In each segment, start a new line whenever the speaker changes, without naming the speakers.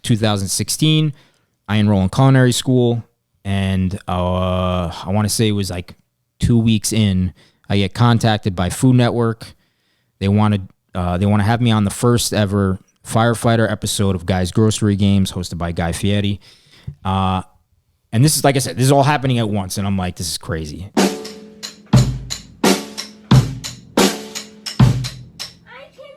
2016, I enroll in culinary school, and I want to say it was like 2 weeks in, I get contacted by Food Network. They want to have me on the first ever firefighter episode of Guy's Grocery Games, hosted by Guy Fieri. And this is, like I said, this is all happening at once, and I'm like, this is crazy.
I can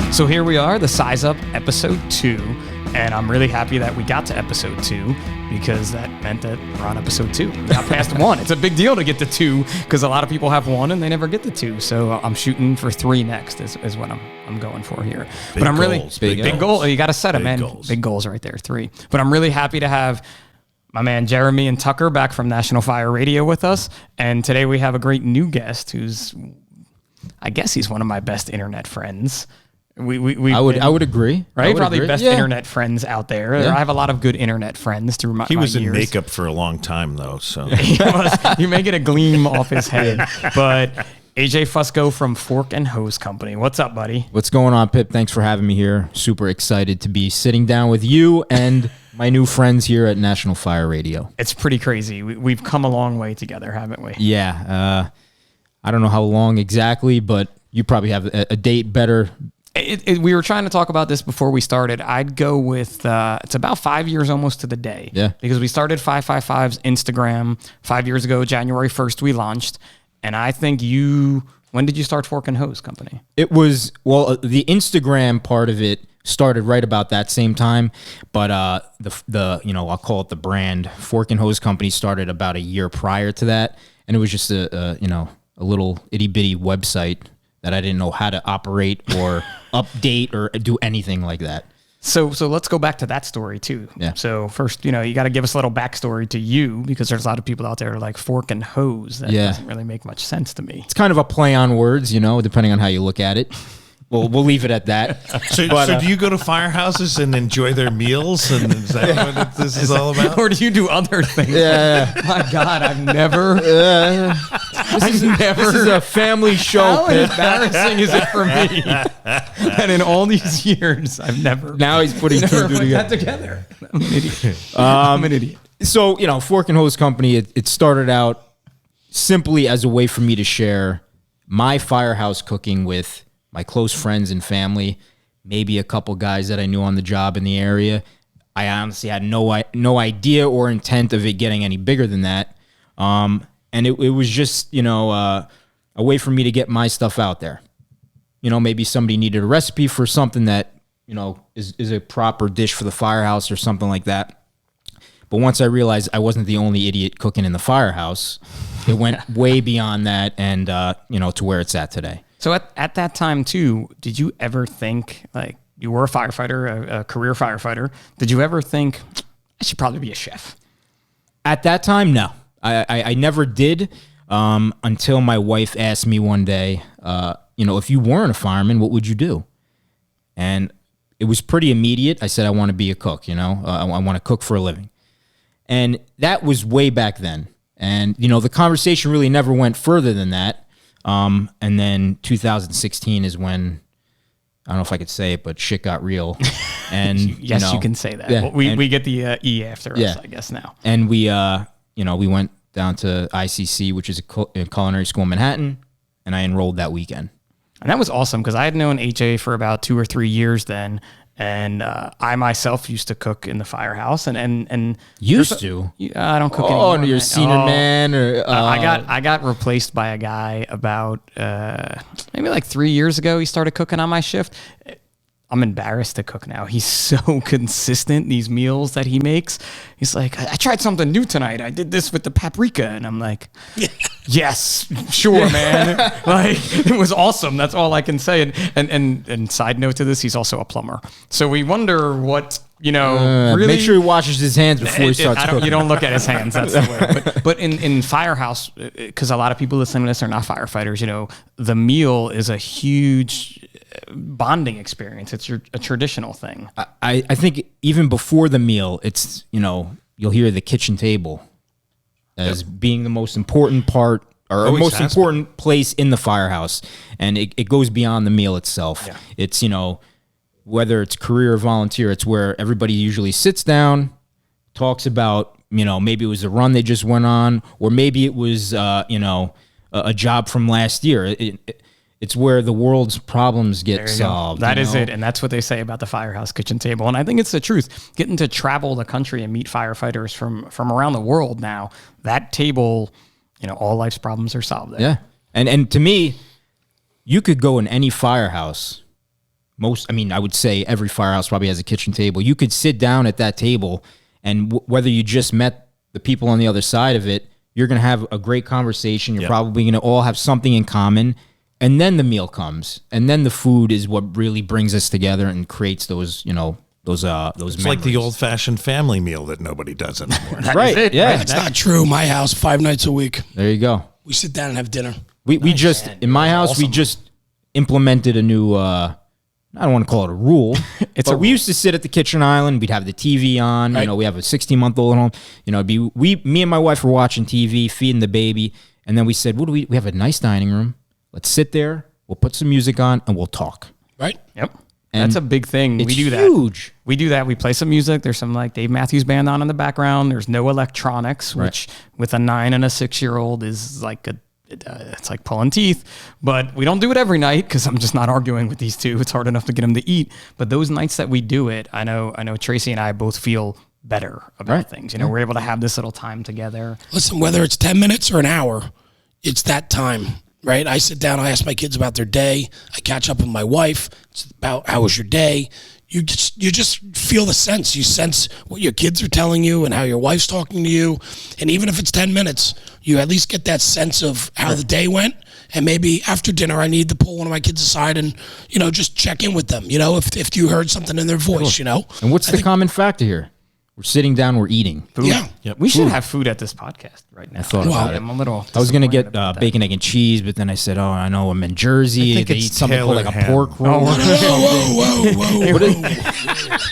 see.
So here we are, the Size Up episode 2, and I'm really happy that we got to episode 2 because that meant that we're on episode 2. We got past 1. It's a big deal to get to 2 because a lot of people have 1 and they never get to 2. So I'm shooting for 3 next is what I'm going for here.
Big
but I'm really
goals,
big goal. You got to set them, man.
Goals.
Big goals right there, 3. But I'm really happy to have my man Jeremy and Tucker back from National Fire Radio with us, and today we have a great new guest who's, I guess he's one of my best internet friends. I
would agree.
Right?
Would
Probably
agree.
best internet friends out there.
Yeah.
I have a lot of good internet friends through my
He was
my
in
years.
makeup for a long time, though. So
You may get a gleam off his head. But AJ Fusco from Fork and Hose Company. What's up, buddy?
What's going on, Pip? Thanks for having me here. Super excited to be sitting down with you and my new friends here at National Fire Radio.
It's pretty crazy. We've come a long way together, haven't we?
Yeah. I don't know how long exactly, but you probably have a date better.
We were trying to talk about this before we started. I'd go with, it's about 5 years almost to the day.
Yeah.
Because we started 555's Instagram 5 years ago, January 1st, we launched. And I think when did you start Fork and Hose Company?
It was, the Instagram part of it started right about that same time, but the I'll call it the brand Fork and Hose Company started about a year prior to that, and it was just a little itty bitty website that I didn't know how to operate or update or do anything like that.
So let's go back to that story too.
Yeah.
So first, you got to give us a little backstory to you, because there's a lot of people out there who are like Fork and Hose. That doesn't really make much sense to me.
It's kind of a play on words, depending on how you look at it. We'll leave it at that.
So do you go to firehouses and enjoy their meals? And is that what this is all about?
Or do you do other things?
Yeah.
My God, I've never.
This is a family show,
How
Pip.
embarrassing is it for me that in all these years I've never.
Now he's putting two
never
and two
put that
together.
together. I'm an idiot. I'm an idiot.
So, Fork and Hose Company, it started out simply as a way for me to share my firehouse cooking with my close friends and family, maybe a couple guys that I knew on the job in the area. I honestly had no idea or intent of it getting any bigger than that. And it was just, a way for me to get my stuff out there. Maybe somebody needed a recipe for something that, is a proper dish for the firehouse or something like that. But once I realized I wasn't the only idiot cooking in the firehouse, it went way beyond that and, to where it's at today.
So at that time too, did you ever think, like, you were a firefighter, a career firefighter, did you ever think, I should probably be a chef?
At that time, no. I never did until my wife asked me one day, if you weren't a fireman, what would you do? And it was pretty immediate. I said, I want to be a cook, I want to cook for a living. And that was way back then. And, the conversation really never went further than that. And then 2016 is when, I don't know if I could say it, but shit got real. And
Yes, you can say that.
Yeah,
Well, we get the E after us, I guess, now.
And we went down to ICC, which is a culinary school in Manhattan, and I enrolled that weekend.
And that was awesome because I had known HA for about 2 or 3 years then. And I myself used to cook in the firehouse, and
Used to?
I don't cook anymore.
Oh, you're a senior man, or
I got replaced by a guy about maybe like 3 years ago. He started cooking on my shift. I'm embarrassed to cook now. He's so consistent, these meals that he makes. He's like, I tried something new tonight. I did this with the paprika. And I'm like, yes, sure, man. Like, it was awesome. That's all I can say. And side note to this, he's also a plumber. So we wonder what, really.
Make sure he washes his hands before he starts cooking.
You don't look at his hands. That's the way. But in firehouse, because a lot of people listening to this are not firefighters, the meal is a huge bonding experience. It's a traditional thing.
I think even before the meal, it's, you'll hear the kitchen table as being the most important part or
Always
most
has
important place in the firehouse, and it goes beyond the meal itself.
Yeah.
It's, whether it's career or volunteer, it's where everybody usually sits down, talks about, maybe it was a run they just went on, or maybe it was, a job from last year. It's where the world's problems get solved.
That is it. And that's what they say about the Firehouse Kitchen Table. And I think it's the truth. Getting to travel the country and meet firefighters from around the world now, that table, all life's problems are solved there.
Yeah. And to me, you could go in any firehouse. I would say every firehouse probably has a kitchen table. You could sit down at that table, and whether you just met the people on the other side of it, you're going to have a great conversation. You're probably going to all have something in common. And then the meal comes, and then the food is what really brings us together and creates those
It's
memories.
like the old-fashioned family meal that nobody does anymore.
Right? Yeah,
That's not true. My house, 5 nights a week.
there you go.
We sit down and have dinner.
We just in my house we just implemented a new. I don't want to call it a rule, but we used to sit at the kitchen island. We'd have the TV on.
Right.
We have a 16-month-old at home. It'd be me and my wife were watching TV, feeding the baby, and then we said, "What do we have a nice dining room. Let's sit there. We'll put some music on and we'll talk."
Right?
Yep. That's a big thing.
It's
We do that.
huge.
We do that. We play some music. There's some like Dave Matthews Band on in the background. There's no electronics, which with a 9 and a 6-year-old is like it's like pulling teeth. But we don't do it every night because I'm just not arguing with these two. It's hard enough to get them to eat. But those nights that we do it, I know Tracy and I both feel better about things. We're able to have this little time together.
Listen, whether it's 10 minutes or an hour, it's that time, right? I sit down, I ask my kids about their day. I catch up with my wife. It's about how was your day? You just feel the sense. You sense what your kids are telling you and how your wife's talking to you. And even if it's 10 minutes, you at least get that sense of how the day went. And maybe after dinner, I need to pull one of my kids aside and, just check in with them, if you heard something in their voice,
And what's the common factor here? We're sitting down, we're eating.
Food.
Yeah.
We should have food at this podcast right now. I
thought about it.
I'm a little.
I was going to
disappointed
get
about that.
bacon, egg, and cheese, but then I said, "Oh, I know I'm in Jersey.
I think
They
it's
eat something called like a
Taylor
pork
ham.
roll."
Whoa.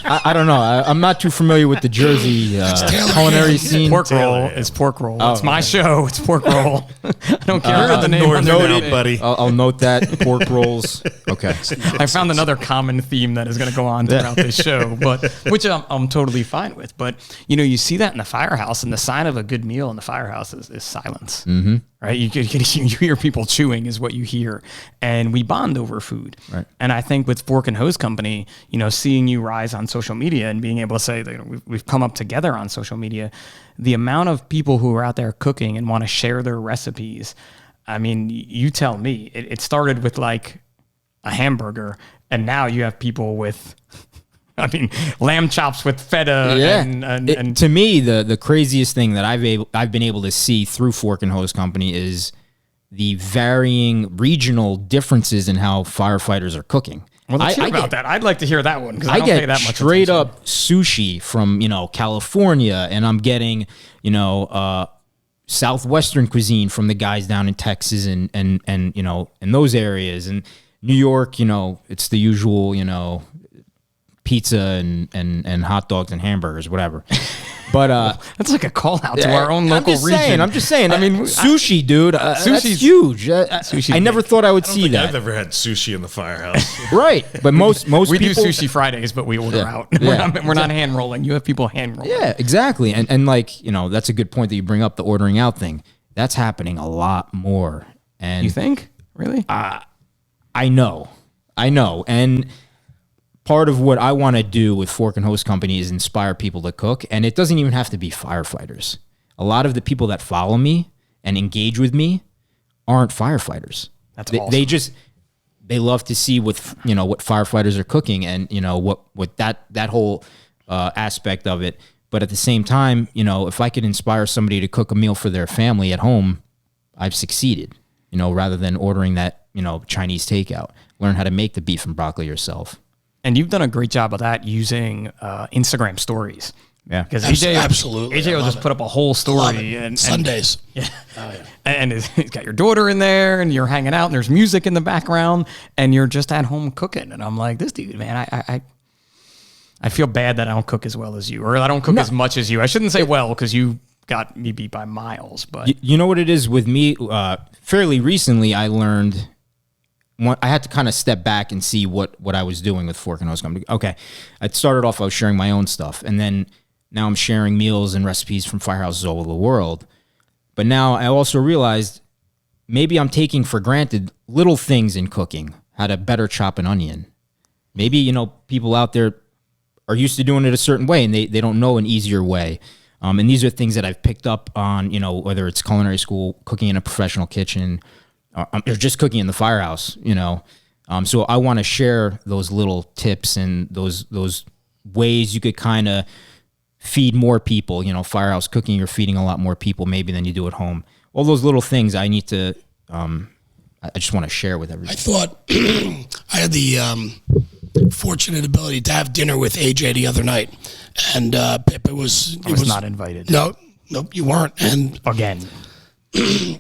I don't know. I'm not too familiar with the Jersey culinary scene.
Pork roll. It's pork roll. It's my show. It's pork roll. I don't care about the name.
North
underneath
now,
it.
buddy.
I'll note that pork rolls. Okay.
I found another common theme that is going to go on throughout this show, but which I'm totally fine with. But you see that in the firehouse, and the sign of a good meal in the firehouse is silence. Mm-hmm. Right? You hear people chewing is what you hear, and we bond over food.
Right.
And I think with Fork and Hose Company, seeing you rise on social media and being able to say that we've come up together on social media, the amount of people who are out there cooking and want to share their recipes. I mean, you tell me. It started with like a hamburger, and now you have people with, lamb chops with feta.
Yeah.
And
to me, the craziest thing that I've been able to see through Fork and Hose Company is the varying regional differences in how firefighters are cooking.
well, let's hear
I
about
get-
that. I'd like to hear that one because I
I
don't pay
get
that much
straight
attention.
up sushi from California, and I'm getting southwestern cuisine from the guys down in Texas and in those areas, and New York. It's the usual pizza and hot dogs and hamburgers, whatever. But
That's like a call out to our own local region.
I'm just saying.
I mean,
sushi, dude. That's
sushi's-
huge.
Sushi's
I never
big.
thought I would
I don't
see
think
that.
I've ever had sushi in the firehouse.
Right, but most
we do
people
sushi Fridays, but we order
Yeah.
out.
Yeah.
We're not hand rolling. You have people hand rolling.
Yeah, exactly. And that's a good point that you bring up, the ordering out thing. That's happening a lot more. And
You think? Really?
I know. And part of what I want to do with Fork and Hose Company is inspire people to cook. And it doesn't even have to be firefighters. A lot of the people that follow me and engage with me aren't firefighters.
That's
they,
awesome.
they love to see what firefighters are cooking and what that whole aspect of it. But at the same time, if I could inspire somebody to cook a meal for their family at home, I've succeeded. Rather than ordering that Chinese takeout, learn how to make the beef and broccoli yourself.
And you've done a great job of that using Instagram stories.
Yeah.
Because
Absolutely.
AJ
I
will
love
just
it.
put up a whole
Love
story
it.
and
Sundays.
and he's got your daughter in there and you're hanging out and there's music in the background and you're just at home cooking. And I'm like, this dude, man, I feel bad that I don't cook as well as you, or I don't cook as much as you. I shouldn't say well because you got me beat by miles. But
You know what it is with me? Fairly recently, I learned I had to kind of step back and see what I was doing with Fork and Hose Company. Okay, I started off, I was sharing my own stuff, and then now I'm sharing meals and recipes from firehouses all over the world. But now I also realized maybe I'm taking for granted little things in cooking, how to better chop an onion. Maybe, people out there are used to doing it a certain way and they don't know an easier way. And these are things that I've picked up on, whether it's culinary school, cooking in a professional kitchen, or just cooking in the firehouse, So I want to share those little tips and those ways you could kind of feed more people. Firehouse cooking, you're feeding a lot more people maybe than you do at home. All those little things I need to, I just want to share with everybody.
I thought I had the fortunate ability to have dinner with AJ the other night, and Pip, it was
not invited.
No, nope, you weren't. And
Again.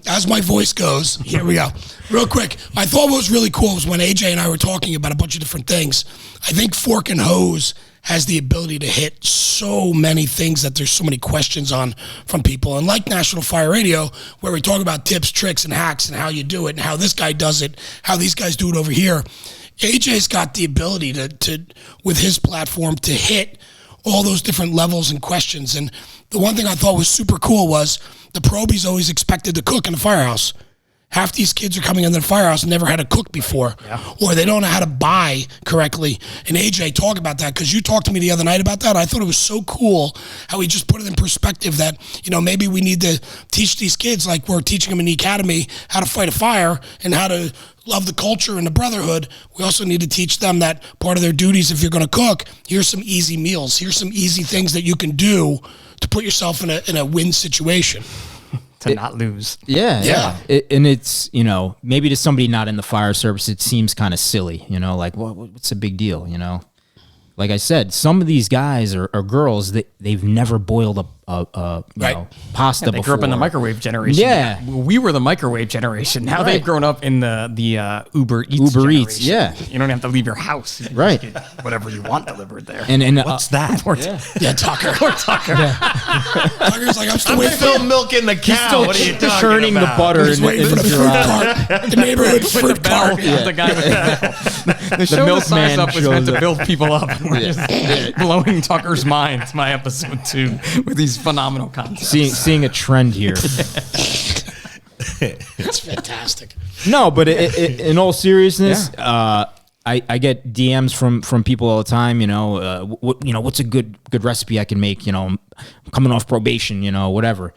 as my voice goes, here we go. Real quick, I thought what was really cool was when AJ and I were talking about a bunch of different things. I think Fork and Hose has the ability to hit so many things that there's so many questions on from people. And like National Fire Radio, where we talk about tips, tricks, and hacks and how you do it and how this guy does it, how these guys do it over here, AJ's got the ability to with his platform to hit all those different levels and questions. And the one thing I thought was super cool was the probies always expected to cook in the firehouse. Half these kids are coming into the firehouse and never had to cook before, or they don't know how to buy correctly. And AJ, talk about that, because you talked to me the other night about that. I thought it was so cool how he just put it in perspective that, maybe we need to teach these kids, like we're teaching them in the academy, how to fight a fire and how to love the culture and the brotherhood. We also need to teach them that part of their duties, if you're going to cook, here's some easy meals. Here's some easy things that you can do to put yourself in a win situation.
To not lose.
Yeah. And it's, maybe to somebody not in the fire service, it seems kind of silly, like, what's the big deal, Like I said, some of these guys or girls, they've never boiled a pasta
They
before.
grew up in the microwave generation.
Yeah.
We were the microwave generation. Now they've grown up in the Uber Eats
Uber Eats,
generation.
yeah.
You don't have to leave your house. You
Right.
just get whatever you want delivered there.
And
What's that?
Yeah, Tucker. Tucker's like, I'm still
I'm
waiting
still milking the cow. What are you talking
churning
about?
the butter
He's
in
waiting for the
his
fruit
garage.
cart, the neighborhood fruit cart.
The guy with the show The Size
milkman
Up was meant
shows
to
up.
build people up. And we're just blowing Tucker's mind. It's my episode 2 with these phenomenal concepts.
Seeing a trend here.
It's fantastic.
No, but in all seriousness, I get DMs from people all the time. What's a good recipe I can make? I'm coming off probation. Whatever.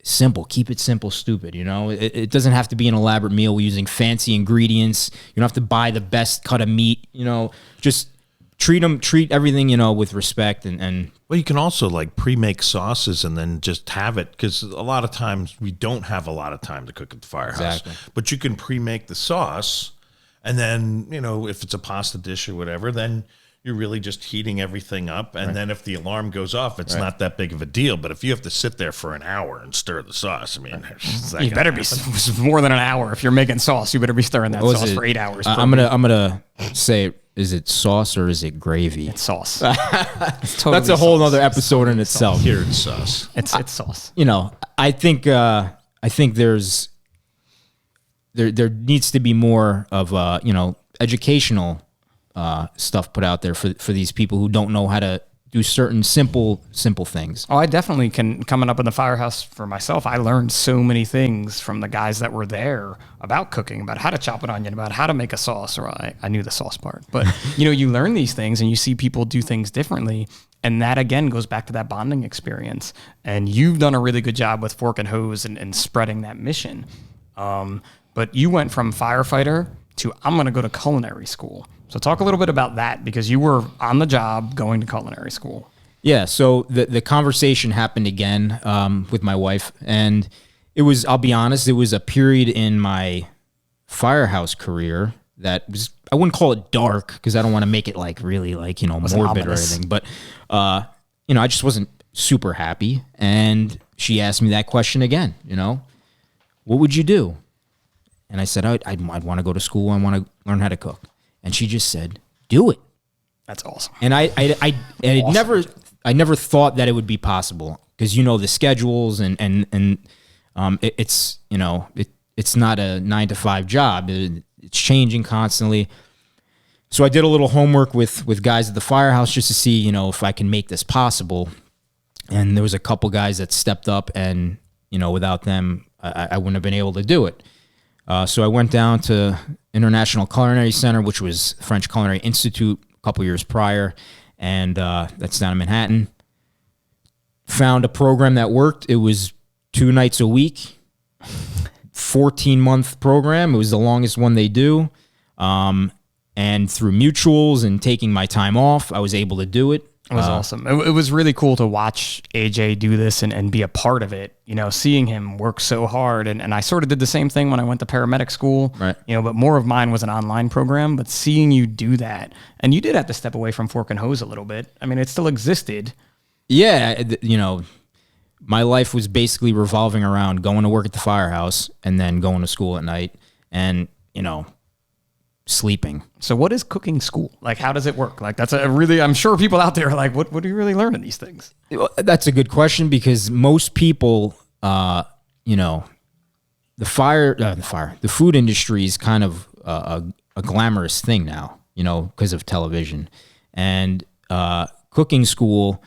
Simple. Keep it simple. Stupid. It doesn't have to be an elaborate meal using fancy ingredients. You don't have to buy the best cut of meat. Just treat everything with respect and.
Well, you can also like pre-make sauces and then just have it, because a lot of times we don't have a lot of time to cook at the firehouse.
Exactly.
But you can pre-make the sauce, and then if it's a pasta dish or whatever, then you're really just heating everything up. And then if the alarm goes off, it's not that big of a deal. But if you have to sit there for an hour and stir the sauce,
You better be more than an hour. If you're making sauce, you better be stirring that sauce for 8 hours.
I'm gonna say, is it sauce or is it gravy?
It's sauce. It's totally
That's a whole
sauce.
other episode in itself.
Here it's sauce.
It's sauce.
I think there's there needs to be more of educational stuff put out there for these people who don't know how to do certain simple things.
Oh, I definitely can. Coming up in the firehouse for myself, I learned so many things from the guys that were there about cooking, about how to chop an onion, about how to make a sauce. Or I knew the sauce part, but you learn these things and you see people do things differently. And that, again, goes back to that bonding experience. And you've done a really good job with Fork and Hose and spreading that mission. But you went from firefighter to I'm going to go to culinary school. So talk a little bit about that, because you were on the job going to culinary school.
Yeah, so the conversation happened again with my wife, and I'll be honest, it was a period in my firehouse career that was, I wouldn't call it dark, because I don't want to make it really morbid
ominous.
or anything, but I just wasn't super happy, and she asked me that question again, what would you do? And I said, I'd want to go to school, I want to learn how to cook. And she just said, do it.
That's awesome.
And I never thought that it would be possible, because you know the schedules it's it's not a 9-to-5 job. It's changing constantly. So I did a little homework with guys at the firehouse just to see, if I can make this possible. And there was a couple guys that stepped up, and, without them, I wouldn't have been able to do it. So I went down to International Culinary Center, which was French Culinary Institute a couple years prior, and that's down in Manhattan. Found a program that worked. It was 2 nights a week, 14-month program. It was the longest one they do. And through mutuals and taking my time off, I was able to do it.
It was awesome. It was really cool to watch AJ do this and be a part of it, seeing him work so hard. And I sort of did the same thing when I went to paramedic school,
right.
But more of mine was an online program. But seeing you do that, and you did have to step away from Fork and Hose a little bit. I mean, it still existed.
Yeah, my life was basically revolving around going to work at the firehouse and then going to school at night and, sleeping.
So what is cooking school? Like, how does it work? Like, that's a really, I'm sure people out there are like, what do you really learn in these things?
That's a good question, because most people, the food industry is kind of a glamorous thing now, because of television. And cooking school,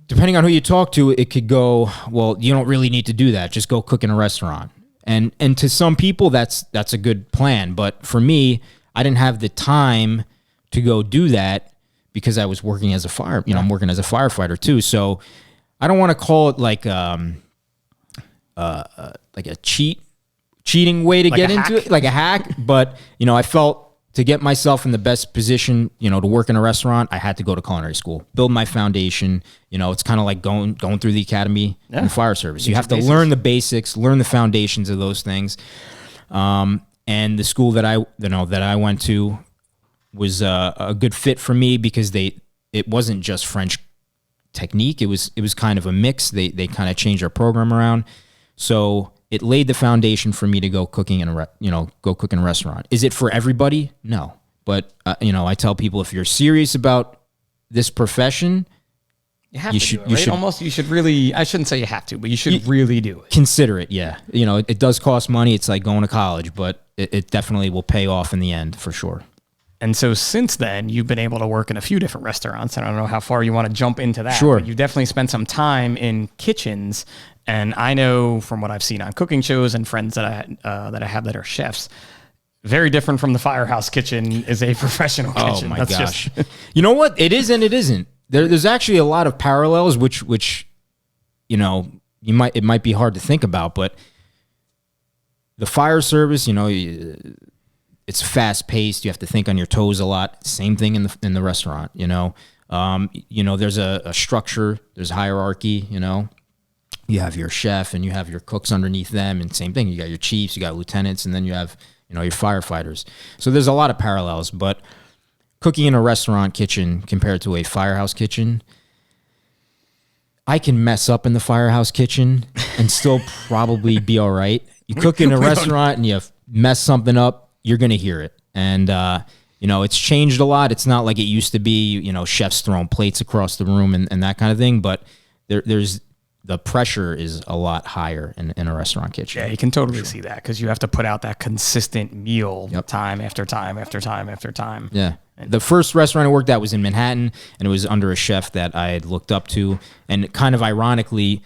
depending on who you talk to, it could go, well, you don't really need to do that. Just go cook in a restaurant. And to some people, that's a good plan. But for me, I didn't have the time to go do that because I was working as a I'm working as a firefighter too. So I don't want to call it like a cheating way to get into it, like a hack. But, I felt to get myself in the best position, to work in a restaurant, I had to go to culinary school, build my foundation. It's kind of like going through the academy in the fire service. You have to learn the basics, learn the foundations of those things. And the school that I went to was a good fit for me because it wasn't just French technique. It was kind of a mix. They kind of changed our program around. So it laid the foundation for me to go cooking go cook in a restaurant. Is it for everybody? No. But, I tell people, if you're serious about this profession, you should really, I shouldn't say you have to, but you should really do it. Consider it. Yeah. It does cost money. It's like going to college, but it definitely will pay off in the end for sure.
And so since then, you've been able to work in a few different restaurants. I don't know how far you want to jump into that.
Sure.
But you definitely spent some time in kitchens. And I know from what I've seen on cooking shows and friends that I have that are chefs, very different from the firehouse kitchen is a professional kitchen.
Oh my gosh. You know what? It is and it isn't. There's actually a lot of parallels, which it might be hard to think about, but the fire service, it's fast paced. You have to think on your toes a lot. Same thing in the restaurant. There's a structure. There's hierarchy. You have your chef and you have your cooks underneath them, and same thing. You got your chiefs, you got lieutenants, and then you have your firefighters. So there's a lot of parallels. But cooking in a restaurant kitchen compared to a firehouse kitchen, I can mess up in the firehouse kitchen and still probably be all right. You cook in a restaurant and you mess something up, you're going to hear it. And, it's changed a lot. It's not like it used to be, chefs throwing plates across the room and that kind of thing. But there's the pressure is a lot higher in a restaurant kitchen.
Yeah, you can totally see that because you have to put out that consistent meal time after time after time after time.
Yeah. The first restaurant I worked at was in Manhattan, and it was under a chef that I had looked up to. And kind of ironically,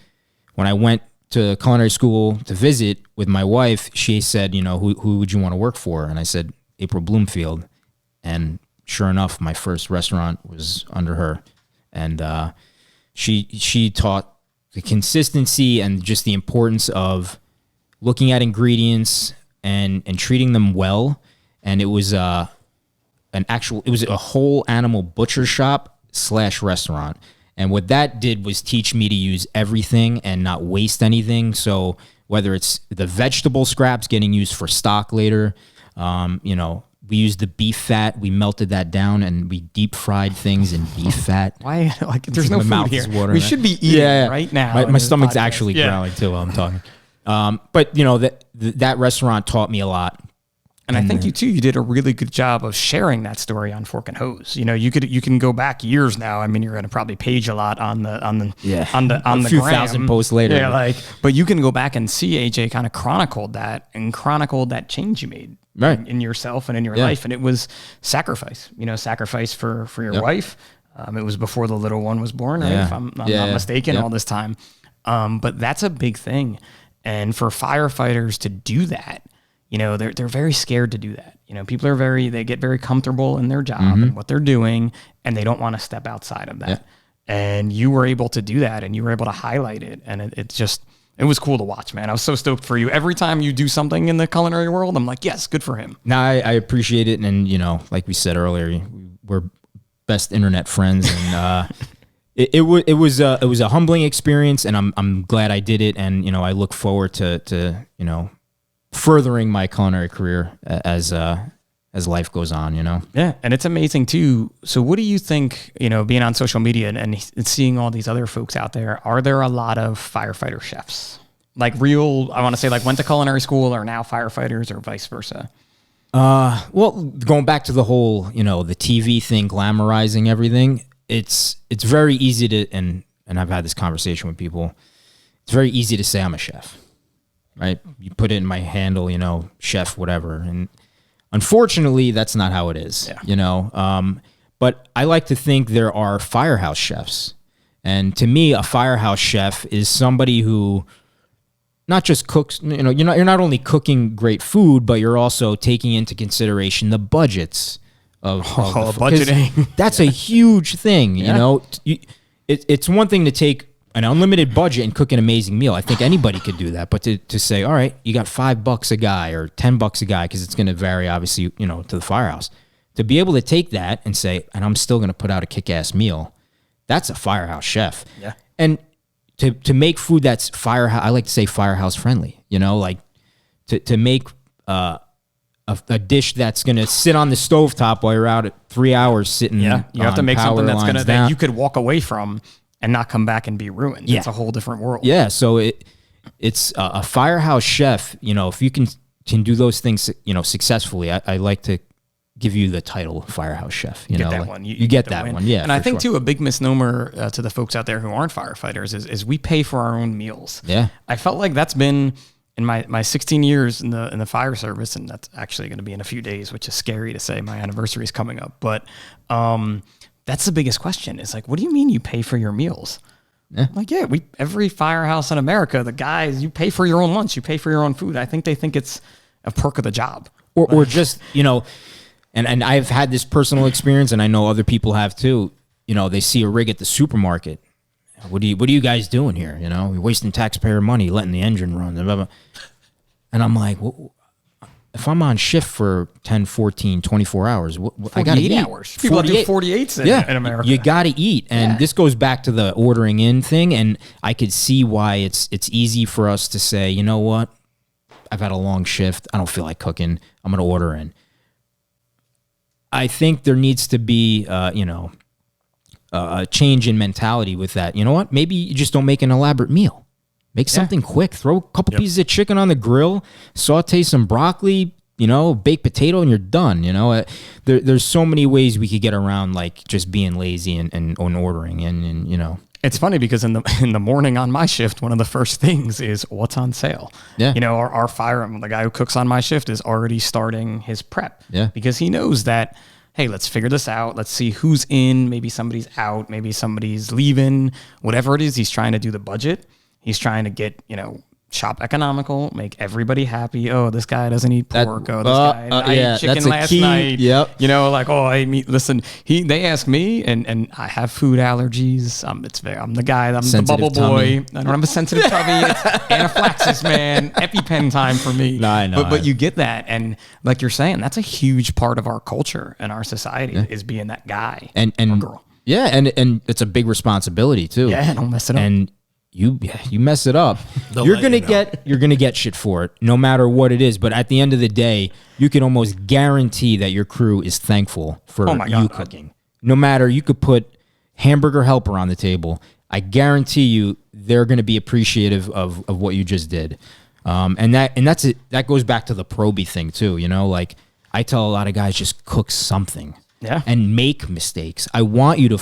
when I went to culinary school to visit with my wife, she said, who would you want to work for? And I said, April Bloomfield. And sure enough, my first restaurant was under her. And she taught the consistency and just the importance of looking at ingredients and treating them well. And it was it was a whole animal butcher shop / restaurant. And what that did was teach me to use everything and not waste anything. So whether it's the vegetable scraps getting used for stock later, we used the beef fat. We melted that down and we deep fried things in beef fat.
Why? Like, there's no food here.
Watering.
We should be eating right now.
My stomach's actually growling too while I'm talking. But that restaurant taught me a lot.
And I think you did a really good job of sharing that story on Fork and Hose. You know, you can go back years now. I mean, you're going to probably page a lot on the
a few
gram.
thousand posts later.
Yeah, but you can go back and see AJ kind of chronicled that change you made in yourself and in your life, and it was sacrifice. You know, sacrifice for your wife. It was before the little one was born, right? If I'm not mistaken, all this time. But that's a big thing, and for firefighters to do that. You know, they're very scared to do that. You know, people they get very comfortable in their job and what they're doing, and they don't want to step outside of that. Yeah. And you were able to do that, and you were able to highlight it. And it was cool to watch, man. I was so stoked for you. Every time you do something in the culinary world, I'm like, yes, good for him.
No, I appreciate it. And, you know, like we said earlier, we're best internet friends. And it was a humbling experience, and I'm glad I did it. And, you know, I look forward to you know, furthering my culinary career as life goes on, you know?
Yeah. And it's amazing too. So what do you think, you know, being on social media and seeing all these other folks out there, are there a lot of firefighter chefs? Like real, I want to say like went to culinary school or now firefighters or vice versa?
Well, going back to the whole, you know, the TV thing, glamorizing everything, it's very easy to, and I've had this conversation with people, it's very easy to say I'm a chef. Right? You put it in my handle, you know, chef, whatever. And unfortunately, that's not how it is, you know. But I like to think there are firehouse chefs. And to me, a firehouse chef is somebody who not just cooks, you know, you're not only cooking great food, but you're also taking into consideration the budgets of
budgeting.
That's a huge thing, you know. It's one thing to take an unlimited budget and cook an amazing meal. I think anybody could do that. But to say, all right, you got $5 a guy or $10 a guy, because it's going to vary, obviously, you know, to the firehouse. To be able to take that and say, and I'm still going to put out a kick-ass meal, that's a firehouse chef.
Yeah.
And to make food that's firehouse, I like to say firehouse friendly. You know, like to make a dish that's going to sit on the stovetop while you're out at 3 hours sitting.
Yeah, you have to make something that's that you could walk away from and not come back and be ruined. Yeah. It's a whole different world.
Yeah, so it's a firehouse chef. You know, if you can do those things, you know, successfully, I like to give you the title firehouse chef. You know,
that
like,
one.
You get that
win.
one, yeah.
And I think too, a big misnomer to the folks out there who aren't firefighters is we pay for our own meals.
Yeah, I
felt like that's been in my 16 years in the fire service, and that's actually going to be in a few days, which is scary to say. My anniversary is coming up, but that's the biggest question. It's like, what do you mean you pay for your meals? Yeah. Like, yeah, every firehouse in America, the guys, you pay for your own lunch, you pay for your own food. I think they think it's a perk of the job.
Or just, you know, and I've had this personal experience, and I know other people have too. You know, they see a rig at the supermarket. What are you guys doing here? You know, you're wasting taxpayer money, letting the engine run. Blah, blah, blah. And I'm like, well, if I'm on shift for 10, 14, 24 hours, I got to eat.
Hours. People do 48s in America.
You got to eat. And this goes back to the ordering in thing. And I could see why it's easy for us to say, you know what? I've had a long shift. I don't feel like cooking. I'm going to order in. I think there needs to be, a change in mentality with that. You know what? Maybe you just don't make an elaborate meal. Make something quick. Throw a couple pieces of chicken on the grill, saute some broccoli, you know, baked potato, and you're done. You know, there's so many ways we could get around like just being lazy and ordering and you know.
It's funny because in the morning on my shift, one of the first things is what's on sale.
Yeah.
You know, our fireman, the guy who cooks on my shift, is already starting his prep.
Yeah.
Because he knows that, hey, let's figure this out. Let's see who's in. Maybe somebody's out. Maybe somebody's leaving. Whatever it is, he's trying to do the budget. He's trying to get, you know, shop economical, make everybody happy. Oh, this guy doesn't eat pork. This guy I ate chicken last night.
Yep.
You know, like, oh, I ate meat. Listen, they ask me, and I have food allergies. I'm the guy. I'm
sensitive
the bubble
tummy.
boy. I don't have a sensitive tummy. It's anaphylaxis, man. EpiPen time for me.
No, I know.
But you get that, and like you're saying, that's a huge part of our culture and our society is being that guy
and
or girl.
Yeah, and it's a big responsibility too.
Yeah, don't mess it up.
And you mess it up, you're gonna get shit for it, no matter what it is. But at the end of the day, you can almost guarantee that your crew is thankful for you cooking. No matter, you could put hamburger helper on the table. I guarantee you, they're gonna be appreciative of what you just did. And that's it. That goes back to the Proby thing too. You know, like I tell a lot of guys, just cook something.
Yeah.
And make mistakes. I want you to.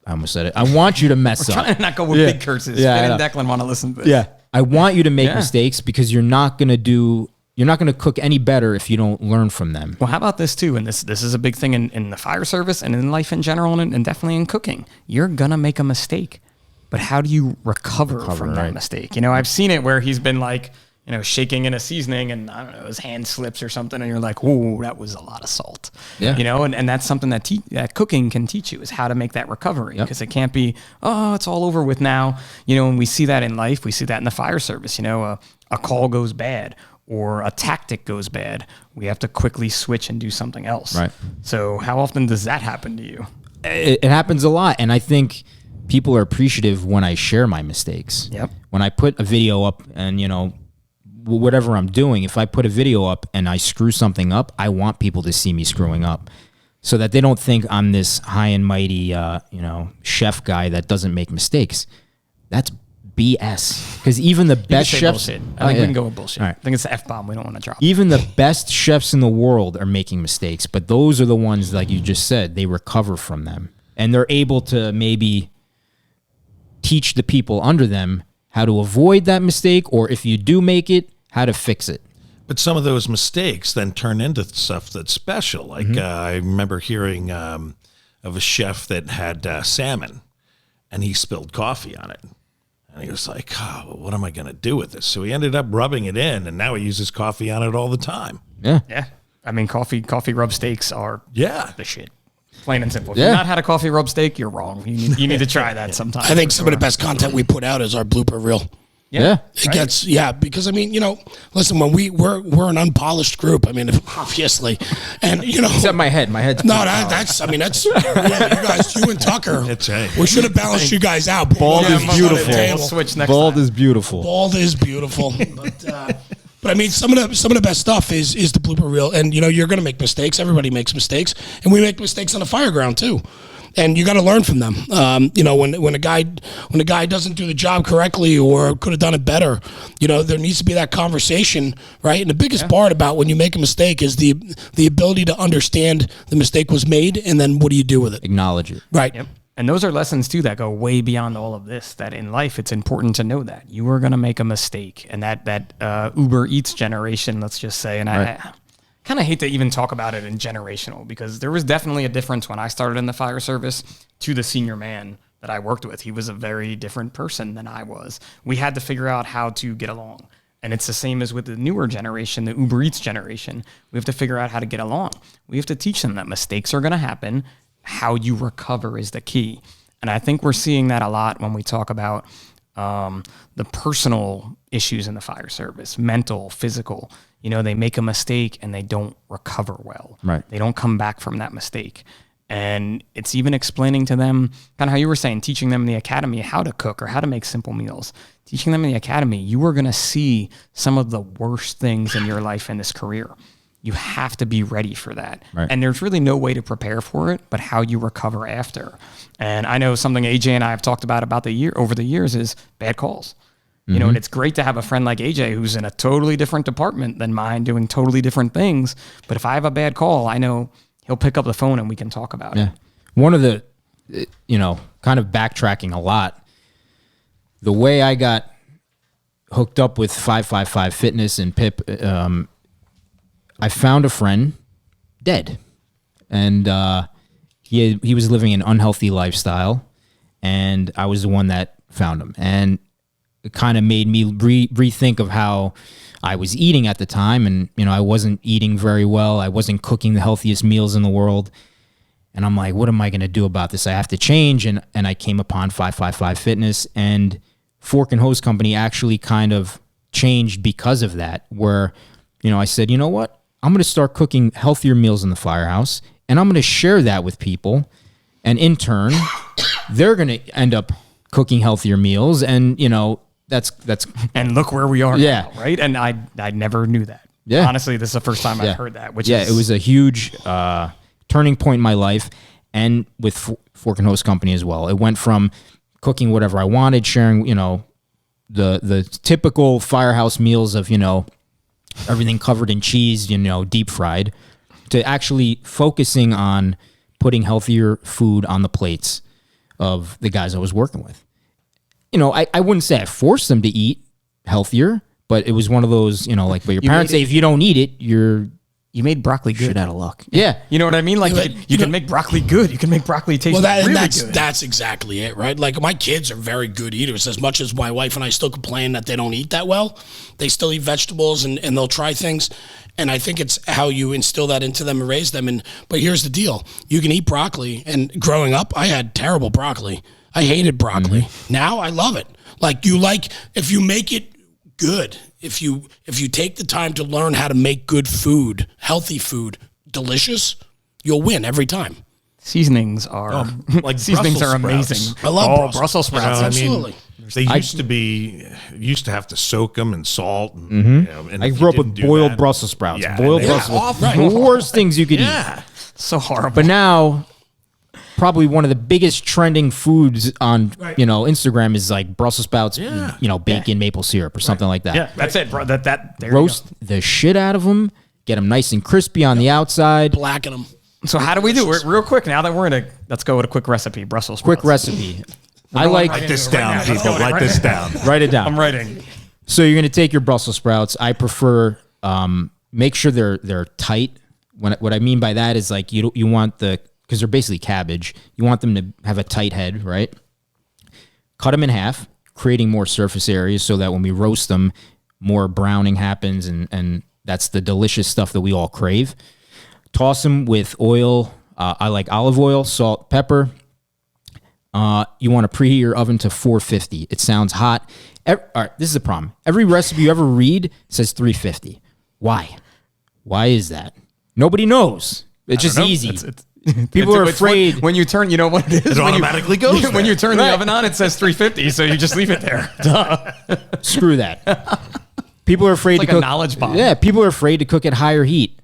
I almost said it. I want you to mess up.
Trying to not go with big curses.
Yeah,
Finn
I
and
know.
Declan want to listen to this.
Yeah. I want you to make
Yeah.
mistakes because you're not going to cook any better if you don't learn from them.
Well, how about this too? And this is a big thing in the fire service and in life in general, and definitely in cooking. You're gonna make a mistake, but how do you recover from that
right.
mistake? You know, I've seen it where he's been like, you know, shaking in a seasoning, and I don't know, his hand slips or something, and you're like, "Ooh, that was a lot of salt."
Yeah.
You know, and that's something that that cooking can teach you is how to make that recovery, because it can't be, oh, it's all over with now. You know, and we see that in life, we see that in the fire service. You know, a call goes bad, or a tactic goes bad, we have to quickly switch and do something else.
Right.
So how often does that happen to you?
It happens a lot, and I think people are appreciative when I share my mistakes.
Yep.
When I put a video up, and you know, whatever I'm doing, if I put a video up and I screw something up, I want people to see me screwing up, so that they don't think I'm this high and mighty, chef guy that doesn't make mistakes. That's BS. Because even the best
Say
chefs,
bullshit.
Oh,
I think
yeah.
we can go with bullshit.
All right.
I think it's the F-bomb we don't want to drop.
Even the best chefs in the world are making mistakes, but those are the ones, like you just said, they recover from them, and they're able to maybe teach the people under them how to avoid that mistake, or if you do make it, how to fix it.
But some of those mistakes then turn into stuff that's special. Like I remember hearing of a chef that had salmon, and he spilled coffee on it. And he was like, oh, what am I going to do with this? So he ended up rubbing it in, and now he uses coffee on it all the time.
Yeah.
Yeah. I mean, coffee rub steaks are
Yeah.
the shit. Plain and simple. If
Yeah.
you've not had a coffee rub steak, you're wrong. You need to try that sometime.
I think some of the best content we put out is our blooper reel.
Yeah.
It gets because I mean, you know, listen, when we're an unpolished group. I mean, obviously, and you know,
Except my head. My head's
no, that's you guys, you and Tucker.
It's a-
We should have balanced you guys out.
Bald
Both
is
of us on the
beautiful.
table.
We'll switch next
Bald
time.
is beautiful.
Bald is beautiful, but I mean, some of the best stuff is the blooper reel, and you know, you're going to make mistakes. Everybody makes mistakes, and we make mistakes on the fire ground too. And you got to learn from them. You know, when a guy doesn't do the job correctly or could have done it better, you know, there needs to be that conversation, right? And the biggest part about when you make a mistake is the ability to understand the mistake was made, and then what do you do with it,
Acknowledge it.
right?
Yep. And those are lessons too that go way beyond all of this. That in life, it's important to know that you are going to make a mistake, and that Uber Eats generation, let's just say, and I kind of hate to even talk about it in generational, because there was definitely a difference when I started in the fire service to the senior man that I worked with. He was a very different person than I was. We had to figure out how to get along. And it's the same as with the newer generation, the Uber Eats generation. We have to figure out how to get along. We have to teach them that mistakes are going to happen. How you recover is the key. And I think we're seeing that a lot when we talk about the personal issues in the fire service, mental, physical. You know, they make a mistake and they don't recover well.
Right.
They don't come back from that mistake. And it's even explaining to them, kind of how you were saying, teaching them in the academy how to cook or how to make simple meals. Teaching them in the academy, you are going to see some of the worst things in your life in this career. You have to be ready for that.
Right.
And there's really no way to prepare for it, but how you recover after. And I know something AJ and I have talked about over the years is bad calls. You know, and it's great to have a friend like AJ who's in a totally different department than mine, doing totally different things. But if I have a bad call, I know he'll pick up the phone and we can talk about
Yeah.
it.
One of the, kind of backtracking a lot, the way I got hooked up with 555 Fitness and Pip, I found a friend dead. And he was living an unhealthy lifestyle, and I was the one that found him. And it kind of made me rethink of how I was eating at the time. And, I wasn't eating very well. I wasn't cooking the healthiest meals in the world. And I'm like, what am I going to do about this? I have to change. And I came upon 555 Fitness, and Fork and Hose Company actually kind of changed because of that, where, I said, you know what? I'm going to start cooking healthier meals in the firehouse, and I'm going to share that with people. And in turn, they're going to end up cooking healthier meals. And, that's
And look where we are
Yeah.
now, right? And I never knew that.
Yeah.
Honestly, this is the first time
Yeah.
I've heard that, which
yeah,
is...
it was a huge turning point in my life, and with Fork and Hose Company as well. It went from cooking whatever I wanted, sharing, the typical Firehouse meals of, everything covered in cheese, deep fried, to actually focusing on putting healthier food on the plates of the guys I was working with. I wouldn't say I forced them to eat healthier, but it was one of those, but your parents say if you don't eat it,
you made broccoli good.
shit out of luck. Yeah.
You know what I mean? Like you can make broccoli good. You can make broccoli taste really good.
That's exactly it, right? Like my kids are very good eaters. As much as my wife and I still complain that they don't eat that well, they still eat vegetables and they'll try things. And I think it's how you instill that into them and raise them. But here's the deal. You can eat broccoli. And growing up, I had terrible broccoli. I hated broccoli. Mm-hmm. Now I love it. If you make it good, if you take the time to learn how to make good food, healthy food, delicious, you'll win every time.
Seasonings are
seasonings
are amazing.
I love
Brussels sprouts.
Absolutely.
They used to have to soak them in salt. And, and
I
if
grew
you
up with
didn't do
boiled
that-
Brussels sprouts.
Yeah,
Boiled
and they were
Brussels sprouts.
awful.
The worst things you could eat.
Yeah.
So horrible.
But now, probably one of the biggest trending foods on Instagram is like Brussels sprouts, bacon, maple syrup, or something like that.
yeah, that's it, bro. There
Roast the shit out of them, get them nice and crispy on the outside.
Blacken them.
So how do we do it real quick? Now that let's go with a quick recipe. Brussels sprouts.
Quick recipe. I
going
like
right
Write this
Right
down,
now.
people. Write this down.
write it down.
I'm writing.
So you're gonna take your Brussels sprouts. I prefer make sure they're tight. What I mean by that is like you want because they're basically cabbage. You want them to have a tight head, right? Cut them in half, creating more surface areas so that when we roast them, more browning happens, and that's the delicious stuff that we all crave. Toss them with oil. I like olive oil, salt, pepper. You want to preheat your oven to 450. It sounds hot. All right, this is the problem. Every recipe you ever read says 350. Why? Why is that? Nobody knows. It's just easy. People are afraid.
When you turn, you know what it is?
It automatically goes
When
there.
you turn the oven on, it says 350, so you just leave it there. Duh.
Screw that. People are afraid
It's like
to
a
cook.
knowledge bomb.
Yeah, people are afraid to cook at higher heat.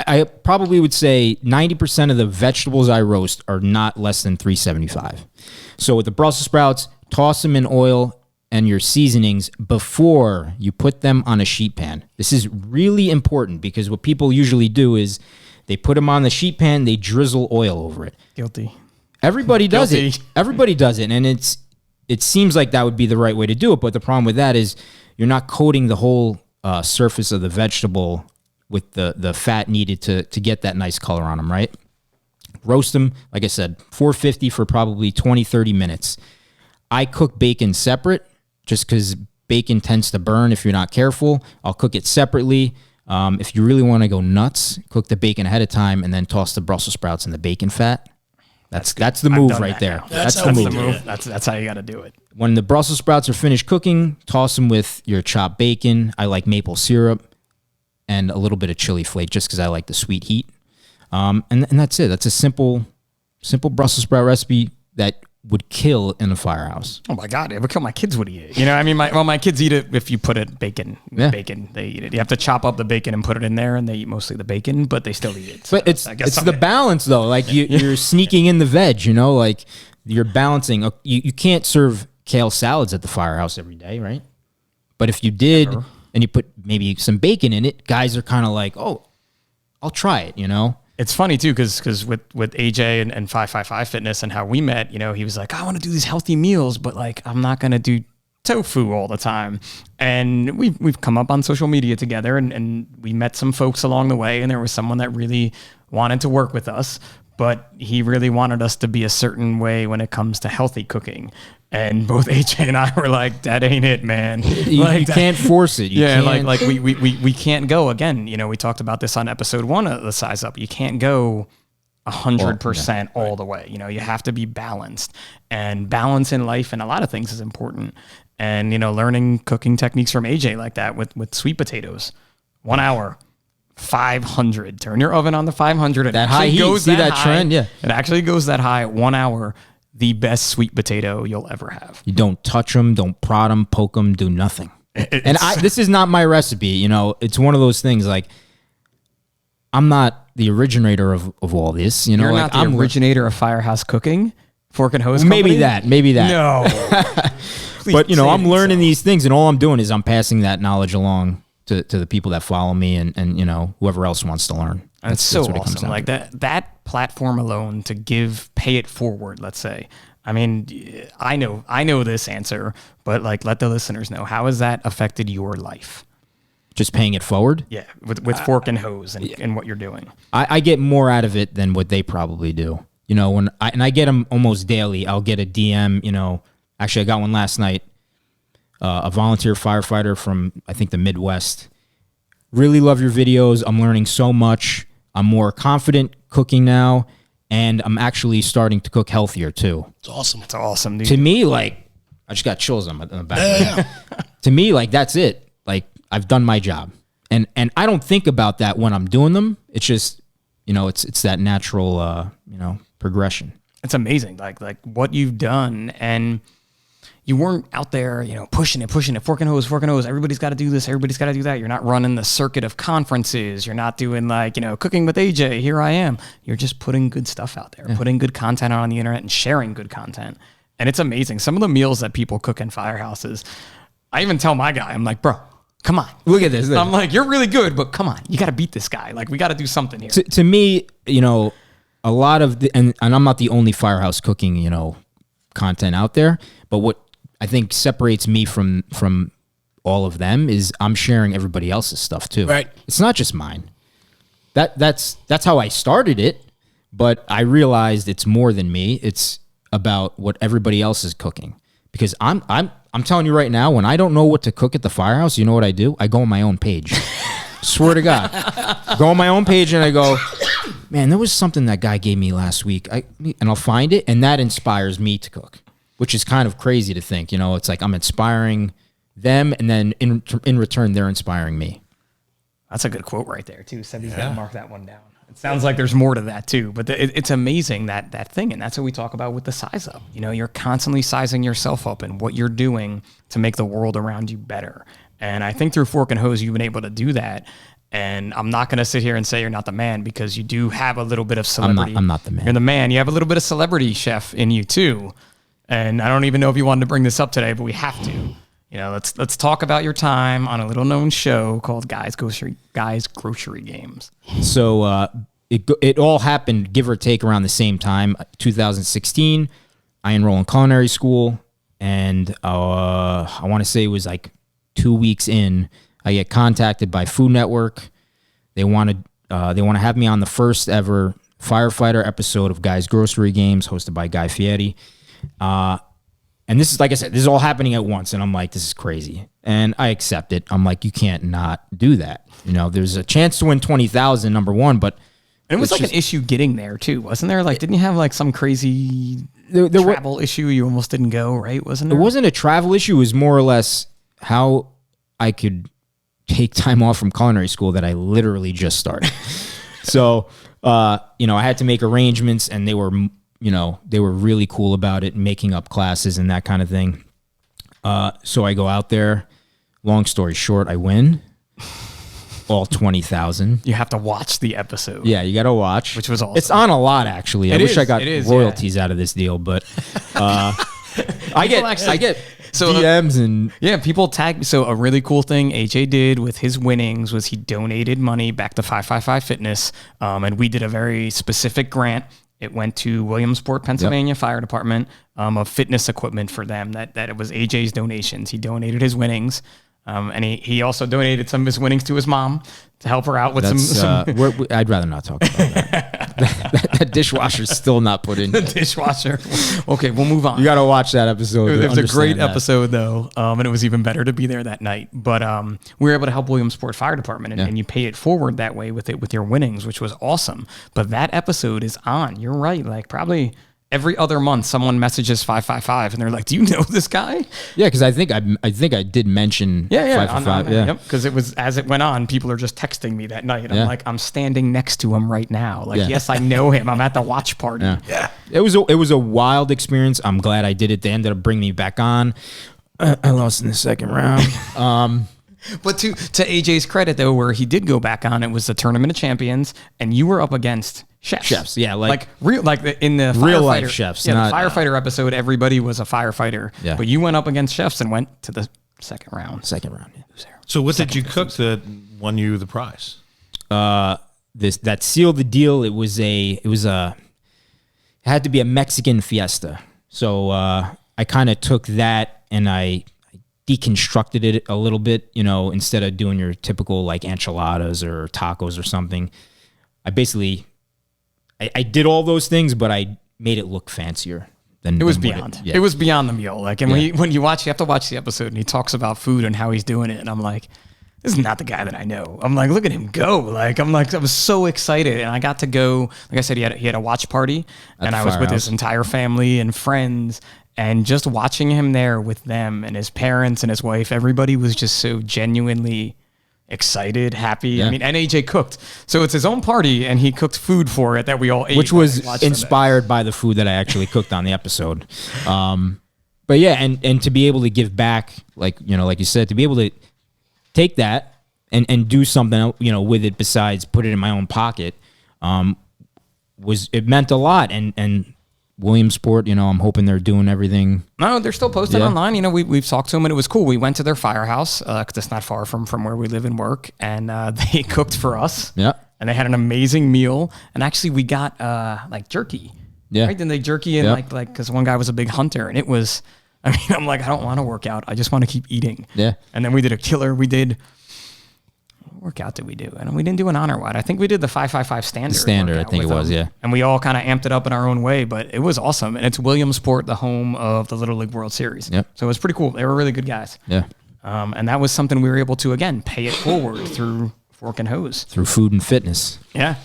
I probably would say 90% of the vegetables I roast are not less than 375. So with the Brussels sprouts, toss them in oil and your seasonings before you put them on a sheet pan. This is really important because what people usually do is they put them on the sheet pan, they drizzle oil over it.
Guilty.
Everybody does it.
Guilty.
Everybody does it, and it seems like that would be the right way to do it. But the problem with that is you're not coating the whole surface of the vegetable with the fat needed to get that nice color on them, right? Roast them, like I said, 450 for probably 20, 30 minutes. I cook bacon separate just because bacon tends to burn if you're not careful. I'll cook it separately. If you really want to go nuts, cook the bacon ahead of time and then toss the Brussels sprouts in the bacon fat. That's the move
done
right
that
there.
now.
That's
That's
how
the
we
move.
do it.
That's how you got to do it.
When the Brussels sprouts are finished cooking, toss them with your chopped bacon. I like maple syrup and a little bit of chili flake just because I like the sweet heat. And that's it. That's a simple Brussels sprout recipe that would kill in a firehouse.
Oh my God, it would kill my kids would eat it. You know, I mean, my kids eat it if you put it bacon.
Yeah.
Bacon, they eat it. You have to chop up the bacon and put it in there, and they eat mostly the bacon, but they still eat it. So
But it's
I guess
the balance though. Like you're sneaking in the veg, like you're balancing. You can't serve kale salads at the firehouse every day, right? But if you did and you put maybe some bacon in it, guys are kind of like, oh, I'll try it,
It's funny too, because with AJ and 555 Fitness and how we met, he was like, I want to do these healthy meals, but like I'm not gonna do tofu all the time. And we've come up on social media together, and we met some folks along the way, and there was someone that really wanted to work with us, but he really wanted us to be a certain way when it comes to healthy cooking. And both AJ and I were like, that ain't it, man.
You
Like,
can't force it. You
yeah,
can't.
like we can't go again. We talked about this on episode 1 of the Size Up. You can't go 100% all the way. You have to be balanced, and balance in life and a lot of things is important. And learning cooking techniques from AJ like that with sweet potatoes, 1 hour. 500. Turn your oven on the 500. It
That high
actually
heat.
goes
See that
high.
trend? Yeah.
It actually goes that high. 1 hour. The best sweet potato you'll ever have.
You don't touch them, don't prod them, poke them, do nothing. This is not my recipe. It's one of those things like I'm not the originator of all this.
You're
like,
not the
I'm
originator of Firehouse Cooking, Fork and Hose
Maybe
Company?
Maybe that.
No.
But, you know, I'm learning
so.
these things, and all I'm doing is I'm passing that knowledge along to the people that follow me and, you know, whoever else wants to learn.
That's so
what it comes
awesome.
down
Like
to.
that platform alone to pay it forward, let's say. I mean, I know this answer, but like let the listeners know, how has that affected your life?
Just paying it forward.
Yeah, with Fork and Hose and what you're doing.
I get more out of it than what they probably do. You know, I get them almost daily. I'll get a DM, you know, actually I got one last night, a volunteer firefighter from, I think, the Midwest. Really love your videos. I'm learning so much. I'm more confident cooking now, and I'm actually starting to cook healthier too.
It's awesome.
It's awesome, dude.
To me, like, I just got chills on the back. To me, like, that's it. Like, I've done my job. And I don't think about that when I'm doing them. It's just, you know, it's that natural, you know, progression.
It's amazing, like what you've done, and you weren't out there, you know, pushing it, fork and hose. Everybody's got to do this. Everybody's got to do that. You're not running the circuit of conferences. You're not doing like, you know, cooking with AJ. Here I am. You're just putting good stuff out there, putting good content out on the internet and sharing good content. And it's amazing. Some of the meals that people cook in firehouses, I even tell my guy, I'm like, bro, come on.
Look at this.
I'm like, you're really good, but come on. You got to beat this guy. Like, we got to do something here.
To me, you know, a lot of and I'm not the only firehouse cooking, you know, content out there, but what I think separates me from all of them is I'm sharing everybody else's stuff too.
Right.
It's not just mine. That's how I started it, but I realized it's more than me. It's about what everybody else is cooking. Because I'm telling you right now, when I don't know what to cook at the firehouse, you know what I do? I go on my own page. Swear to God. Go on my own page and I go, man, there was something that guy gave me last week. And I'll find it, and that inspires me to cook, which is kind of crazy to think. You know, it's like I'm inspiring them, and then in return, they're inspiring me.
That's a good quote right there, too. Sebby's got to mark that one down. It sounds like there's more to that, too. But it's amazing, that thing. And that's what we talk about with the size up. You know, you're constantly sizing yourself up and what you're doing to make the world around you better. And I think through Fork and Hose, you've been able to do that. And I'm not going to sit here and say you're not the man, because you do have a little bit of celebrity.
I'm not the man.
You're the man. You have a little bit of celebrity chef in you, too. And I don't even know if you wanted to bring this up today, but we have to. You know, let's talk about your time on a little known show called Guys Grocery Games.
So it all happened, give or take, around the same time, 2016. I enrolled in culinary school, and I want to say it was like 2 weeks in, I get contacted by Food Network. They want to have me on the first ever firefighter episode of Guys Grocery Games, hosted by Guy Fieri. And this is, like I said, this is all happening at once. And I'm like, this is crazy. And I accept it. I'm like, you can't not do that. You know, there's a chance to win 20,000, number one, but
And it was like an issue getting there too, wasn't there? Like, didn't you have like some crazy travel issue? You almost didn't go, right? Wasn't there?
It wasn't a travel issue. It was more or less how I could take time off from culinary school that I literally just started. So, you know, I had to make arrangements, and they were really cool about it, making up classes and that kind of thing. So I go out there. Long story short, I win all 20,000.
You have to watch the episode.
Yeah, you got to watch.
Which was awesome.
It's on a lot, actually. I wish I got royalties out of this deal, but I get DMs and
yeah, people tag. So a really cool thing AJ did with his winnings was he donated money back to 555 Fitness, and we did a very specific grant. It went to Williamsport, Pennsylvania Fire Department, of fitness equipment for them. That it was AJ's donations. He donated his winnings. And he also donated some of his winnings to his mom to help her out with some
I'd rather not talk about that. that dishwasher's still not put in.
The dishwasher. Okay, we'll move on.
You got to watch that episode.
It was a great episode, though, and it was even better to be there that night. But we were able to help Williamsport Fire Department, and you pay it forward that way with your winnings, which was awesome. But that episode is on. You're right. Like, probably every other month, someone messages 555, and they're like, "Do you know this guy?"
Yeah, because I think I did mention 555.
Yep. Because it was, as it went on, people are just texting me that night. I'm like, I'm standing next to him right now. Like, yes, I know him. I'm at the watch party.
Yeah. It was a wild experience. I'm glad I did it. They ended up bringing me back on. I lost in the second round.
But to AJ's credit, though, where he did go back on, it was the Tournament of Champions, and you were up against chefs.
Yeah, like
real, like in the
real life
firefighter-
chefs,
Yeah,
not-
the firefighter episode, everybody was a firefighter.
Yeah.
But you went up against chefs and went to the second round.
second round. Yeah.
So what did you cook that won you the prize?
That sealed the deal. It had to be a Mexican fiesta. So I kind of took that and I deconstructed it a little bit, instead of doing your typical like enchiladas or tacos or something. I basically, I did all those things, but I made it look fancier.
It was beyond. It was beyond the meal. Like, and when you watch, you have to watch the episode, and he talks about food and how he's doing it, and I'm like, this is not the guy that I know. I'm like, look at him go. Like, I was so excited, and I got to go. Like I said, he had a watch party, and I was with his entire family and friends, and just watching him there with them and his parents and his wife, everybody was just so genuinely excited, happy.
Yeah.
I mean, and AJ cooked, so it's his own party, and he cooked food for it that we all ate,
which
while
was
we watched it.
inspired by the food that I actually cooked on the episode. But yeah, and to be able to give back, like you said, to be able to take that and do something, with it besides put it in my own pocket, it meant a lot. And Williamsport, I'm hoping they're doing everything.
No, they're still posted
Yeah.
online. We've talked to them, and it was cool. We went to their firehouse because it's not far from where we live and work, and they cooked for us.
Yeah.
And they had an amazing meal. And actually, we got like jerky.
Yeah.
Right? Then they jerky and
Yeah.
like because one guy was a big hunter, and it was. I mean, I'm like, I don't want to work out. I just want to keep eating.
Yeah.
And then we did a killer. What workout did we do? And we didn't do an honor WOD. I think we did the 555 standard.
Standard, I
workout
think
with
it was,
them.
yeah.
And we all kind of amped it up in our own way, but it was awesome. And it's Williamsport, the home of the Little League World Series.
Yep.
So it was pretty cool. They were really good guys.
Yeah.
And that was something we were able to, again, pay it forward through Fork and Hose.
Through food and fitness.
Yeah.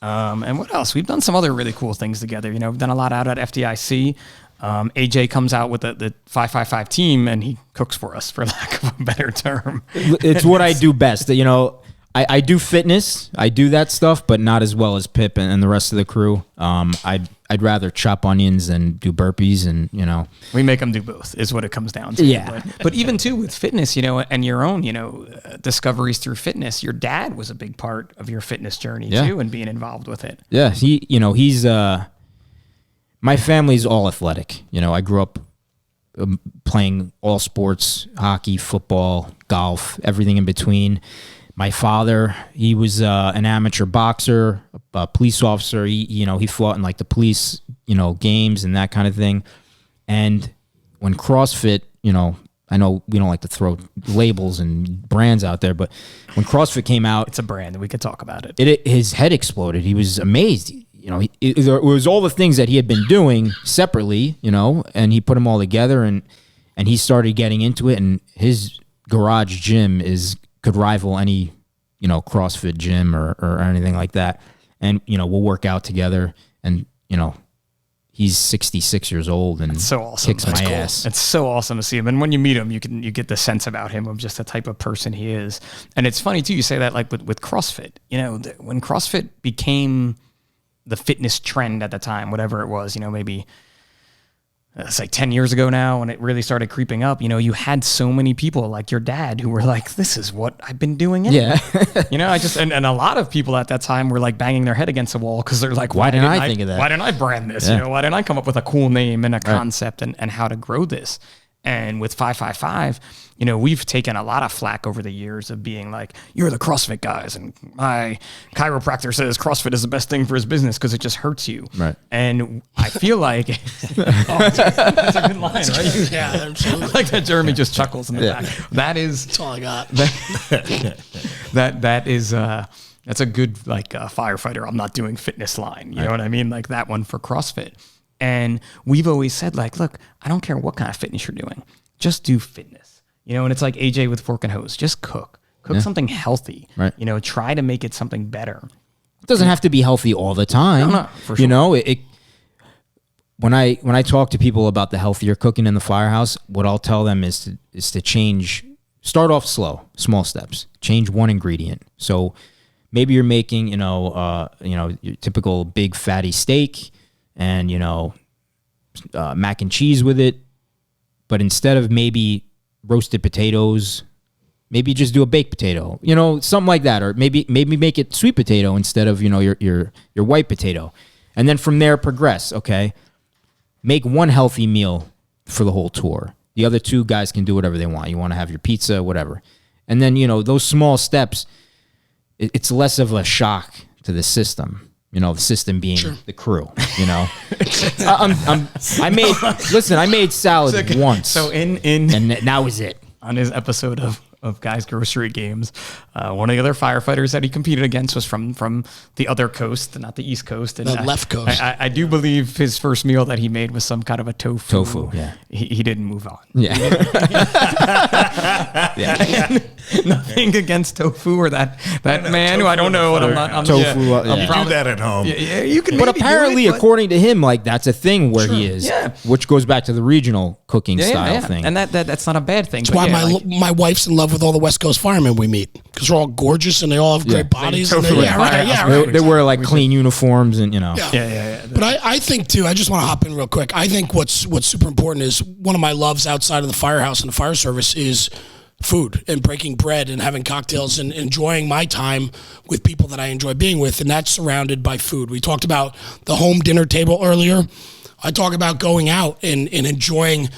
And what else? We've done some other really cool things together. We've done a lot out at FDIC. AJ comes out with the 555 team, and he cooks for us, for lack of a better term.
It's what I do best. I do fitness. I do that stuff, but not as well as Pip and the rest of the crew. I'd rather chop onions than do burpees, and
We make them do both, is what it comes down to.
Yeah.
But even too with fitness, and your own, discoveries through fitness. Your dad was a big part of your fitness journey too, and being involved with it.
yeah, he's my family's all athletic. I grew up playing all sports: hockey, football, golf, everything in between. My father, he was an amateur boxer, a police officer. He fought in like the police, games and that kind of thing. And when CrossFit, I know we don't like to throw labels and brands out there, but when CrossFit came out,
It's a brand, and we could talk about it.
his head exploded. He was amazed. It was all the things that he had been doing separately, and he put them all together, and he started getting into it. And his garage gym could rival any, CrossFit gym or anything like that. And we'll work out together, and he's 66 years old and
So awesome.
kicks my ass.
It's so awesome to see him. And when you meet him, you get the sense about him of just the type of person he is. And it's funny too, you say that like with CrossFit, when CrossFit became the fitness trend at the time, whatever it was, maybe it's like 10 years ago now, when it really started creeping up, you had so many people like your dad who were like, this is what I've been doing. Anyway.
Yeah.
and a lot of people at that time were like banging their head against the wall because they're like,
Why didn't I think of that?
Why didn't I brand this?
Yeah.
Why didn't I come up with a cool name and a concept and how to grow this? And with 555, we've taken a lot of flack over the years of being like, you're the CrossFit guys, and my chiropractor says CrossFit is the best thing for his business because it just hurts you.
Right.
And I feel like that's a good line, right?
Yeah, absolutely.
I like that Jeremy just chuckles in the back.
That's all I got.
That is that's a good like firefighter. I'm not doing fitness line. You know what I mean? Like that one for CrossFit. And we've always said like, look, I don't care what kind of fitness you're doing, just do fitness. And it's like AJ with Fork and Hose, just cook something healthy.
Right.
Try to make it something better.
It doesn't have to be healthy all the time.
No, for sure.
When I talk to people about the healthier cooking in the firehouse, what I'll tell them is to change. Start off slow, small steps. Change one ingredient. So maybe you're making your typical big fatty steak and mac and cheese with it, but instead of maybe roasted potatoes maybe just do a baked potato, you know, something like that, or maybe make it sweet potato instead of, you know, your white potato, and then from there progress. Okay, make one healthy meal for the whole tour. The other two guys can do whatever they want. You want to have your pizza, whatever, and then, you know, those small steps. It's less of a shock to the system. You know, the system being the crew. You know, I made salad once.
So in
and that was it.
On his episode of Guys Grocery Games, one of the other firefighters that he competed against was from the other coast, not the East Coast. And
The left coast.
I do believe his first meal that he made was some kind of a tofu.
Tofu, yeah.
He didn't move on.
Yeah.
Nothing against tofu or that man who I don't know. And I'm
Tofu,
yeah,
yeah.
I'm
You do that at home.
Yeah, you can.
But
maybe do
apparently,
it, but-
according to him, like that's a thing where he is,
Yeah.
which goes back to the regional cooking style thing.
And that's not a bad thing.
That's why my wife's in love with all the West Coast firemen we meet, because they're all gorgeous and they all have great bodies. And
Tofu
they,
and fire.
They wear like clean uniforms, and you know.
Yeah.
But I think too, I just want to hop in real quick. I think what's super important is one of my loves outside of the firehouse and the fire service is food and breaking bread and having cocktails and enjoying my time with people that I enjoy being with, and that's surrounded by food. We talked about the home dinner table earlier. I talk about going out and enjoying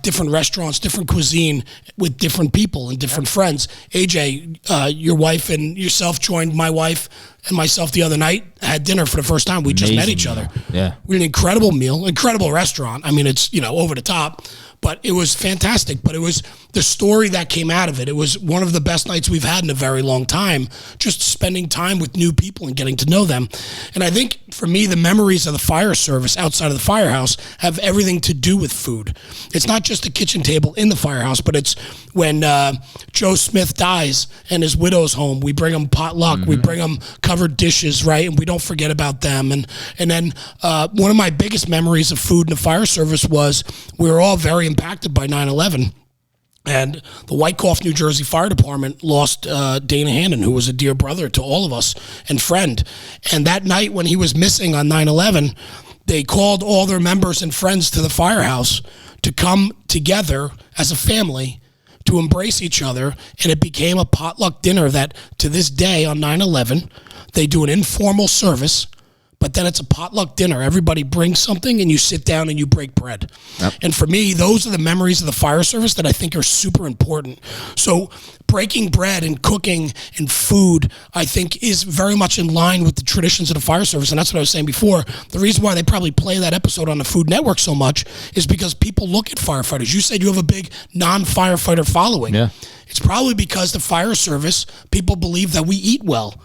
different restaurants, different cuisine with different people and different friends. AJ, your wife and yourself joined my wife and myself the other night, had dinner for the first time. We just met
Amazing
each other.
meal. Yeah.
We had an incredible meal, incredible restaurant. I mean, it's, you know, over the top, but it was fantastic. But it was the story that came out of it. It was one of the best nights we've had in a very long time, just spending time with new people and getting to know them. And I think for me, the memories of the fire service outside of the firehouse have everything to do with food. It's not just a kitchen table in the firehouse, but it's when Joe Smith dies and his widow's home, we bring him potluck, we bring him covered dishes, right? And we don't forget about them. And then one of my biggest memories of food in the fire service was we were all very impacted by 9/11. And the Wyckoff, New Jersey Fire Department lost Dana Hannon, who was a dear brother to all of us and friend. And that night when he was missing on 9/11, they called all their members and friends to the firehouse to come together as a family to embrace each other. And it became a potluck dinner that to this day on 9/11, they do an informal service, but then it's a potluck dinner. Everybody brings something and you sit down and you break bread. Yep. And for me, those are the memories of the fire service that I think are super important. So breaking bread and cooking and food, I think, is very much in line with the traditions of the fire service. And that's what I was saying before. The reason why they probably play that episode on the Food Network so much is because people look at firefighters. You said you have a big non-firefighter following.
Yeah.
It's probably because the fire service, people believe that we eat well.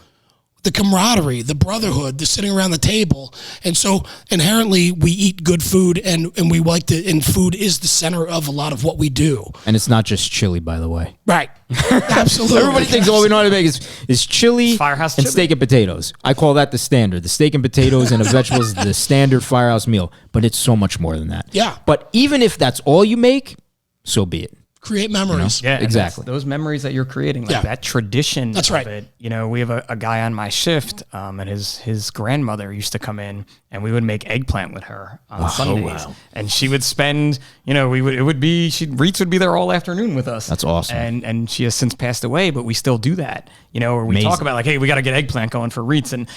The camaraderie, the brotherhood, the sitting around the table. And so inherently we eat good food and we like to, and food is the center of a lot of what we do.
And it's not just chili, by the way.
Right. Absolutely.
Everybody thinks all we know how to make is chili
Firehouse
and
chili.
steak and potatoes. I call that the standard. The steak and potatoes and the vegetables is the standard firehouse meal, but it's so much more than that.
Yeah.
But even if that's all you make, so be it.
Create memories.
Yeah, and
exactly.
those memories that you're creating, like that tradition.
That's right.
Of it. You know, we have a guy on my shift, and his grandmother used to come in, and we would make eggplant with her on Sundays, and she would spend. You know, Reitz would be there all afternoon with us.
That's awesome.
And she has since passed away, but we still do that. You know, or we talk about like, hey, we got to get eggplant going for Reitz, and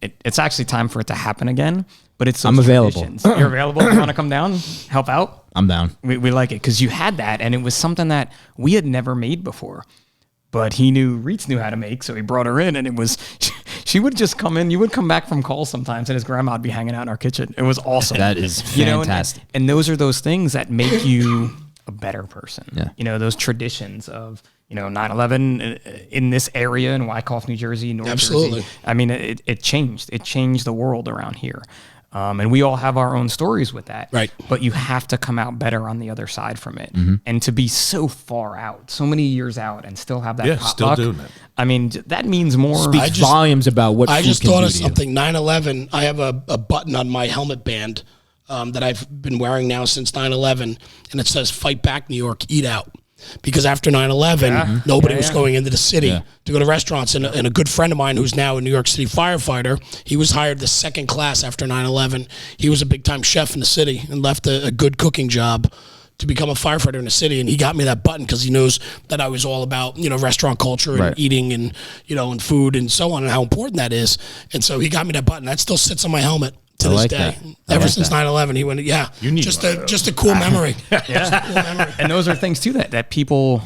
it's actually time for it to happen again. But it's those
I'm available.
traditions. You're available. You want to come down, help out?
I'm down.
We like it because you had that, and it was something that we had never made before. But Reitz knew how to make, so he brought her in, and it was, she would just come in. You would come back from calls sometimes, and his grandma would be hanging out in our kitchen. It was awesome.
That is fantastic.
And those are those things that make you a better person.
Yeah.
You know, those traditions of, 9/11 in this area in Wyckoff, New Jersey, North
Absolutely.
Jersey. I mean, it changed. It changed the world around here. And we all have our own stories with that.
Right.
But you have to come out better on the other side from it. And to be so far out, so many years out, and still have that
still
potluck,
doing it.
I mean, that means more.
Speaks volumes about what
I
food
just
can
thought
do
of
to you.
something. 9/11, I have a button on my helmet band that I've been wearing now since 9/11, and it says, "Fight back, New York, eat out." Because after 9/11, nobody was going into the city to go to restaurants. And a good friend of mine who's now a New York City firefighter, he was hired the second class after 9/11. He was a big-time chef in the city and left a good cooking job to become a firefighter in the city, and he got me that button because he knows that I was all about, you know, restaurant culture and
Right.
eating and, you know, and food and so on, and how important that is. And so he got me that button. That still sits on my helmet to
I
this
like
day.
that. I
Ever
like
since
that.
9/11, he went, yeah,
You need
just
one of
a
those.
just a cool memory. Just a cool memory.
And those are things too that people,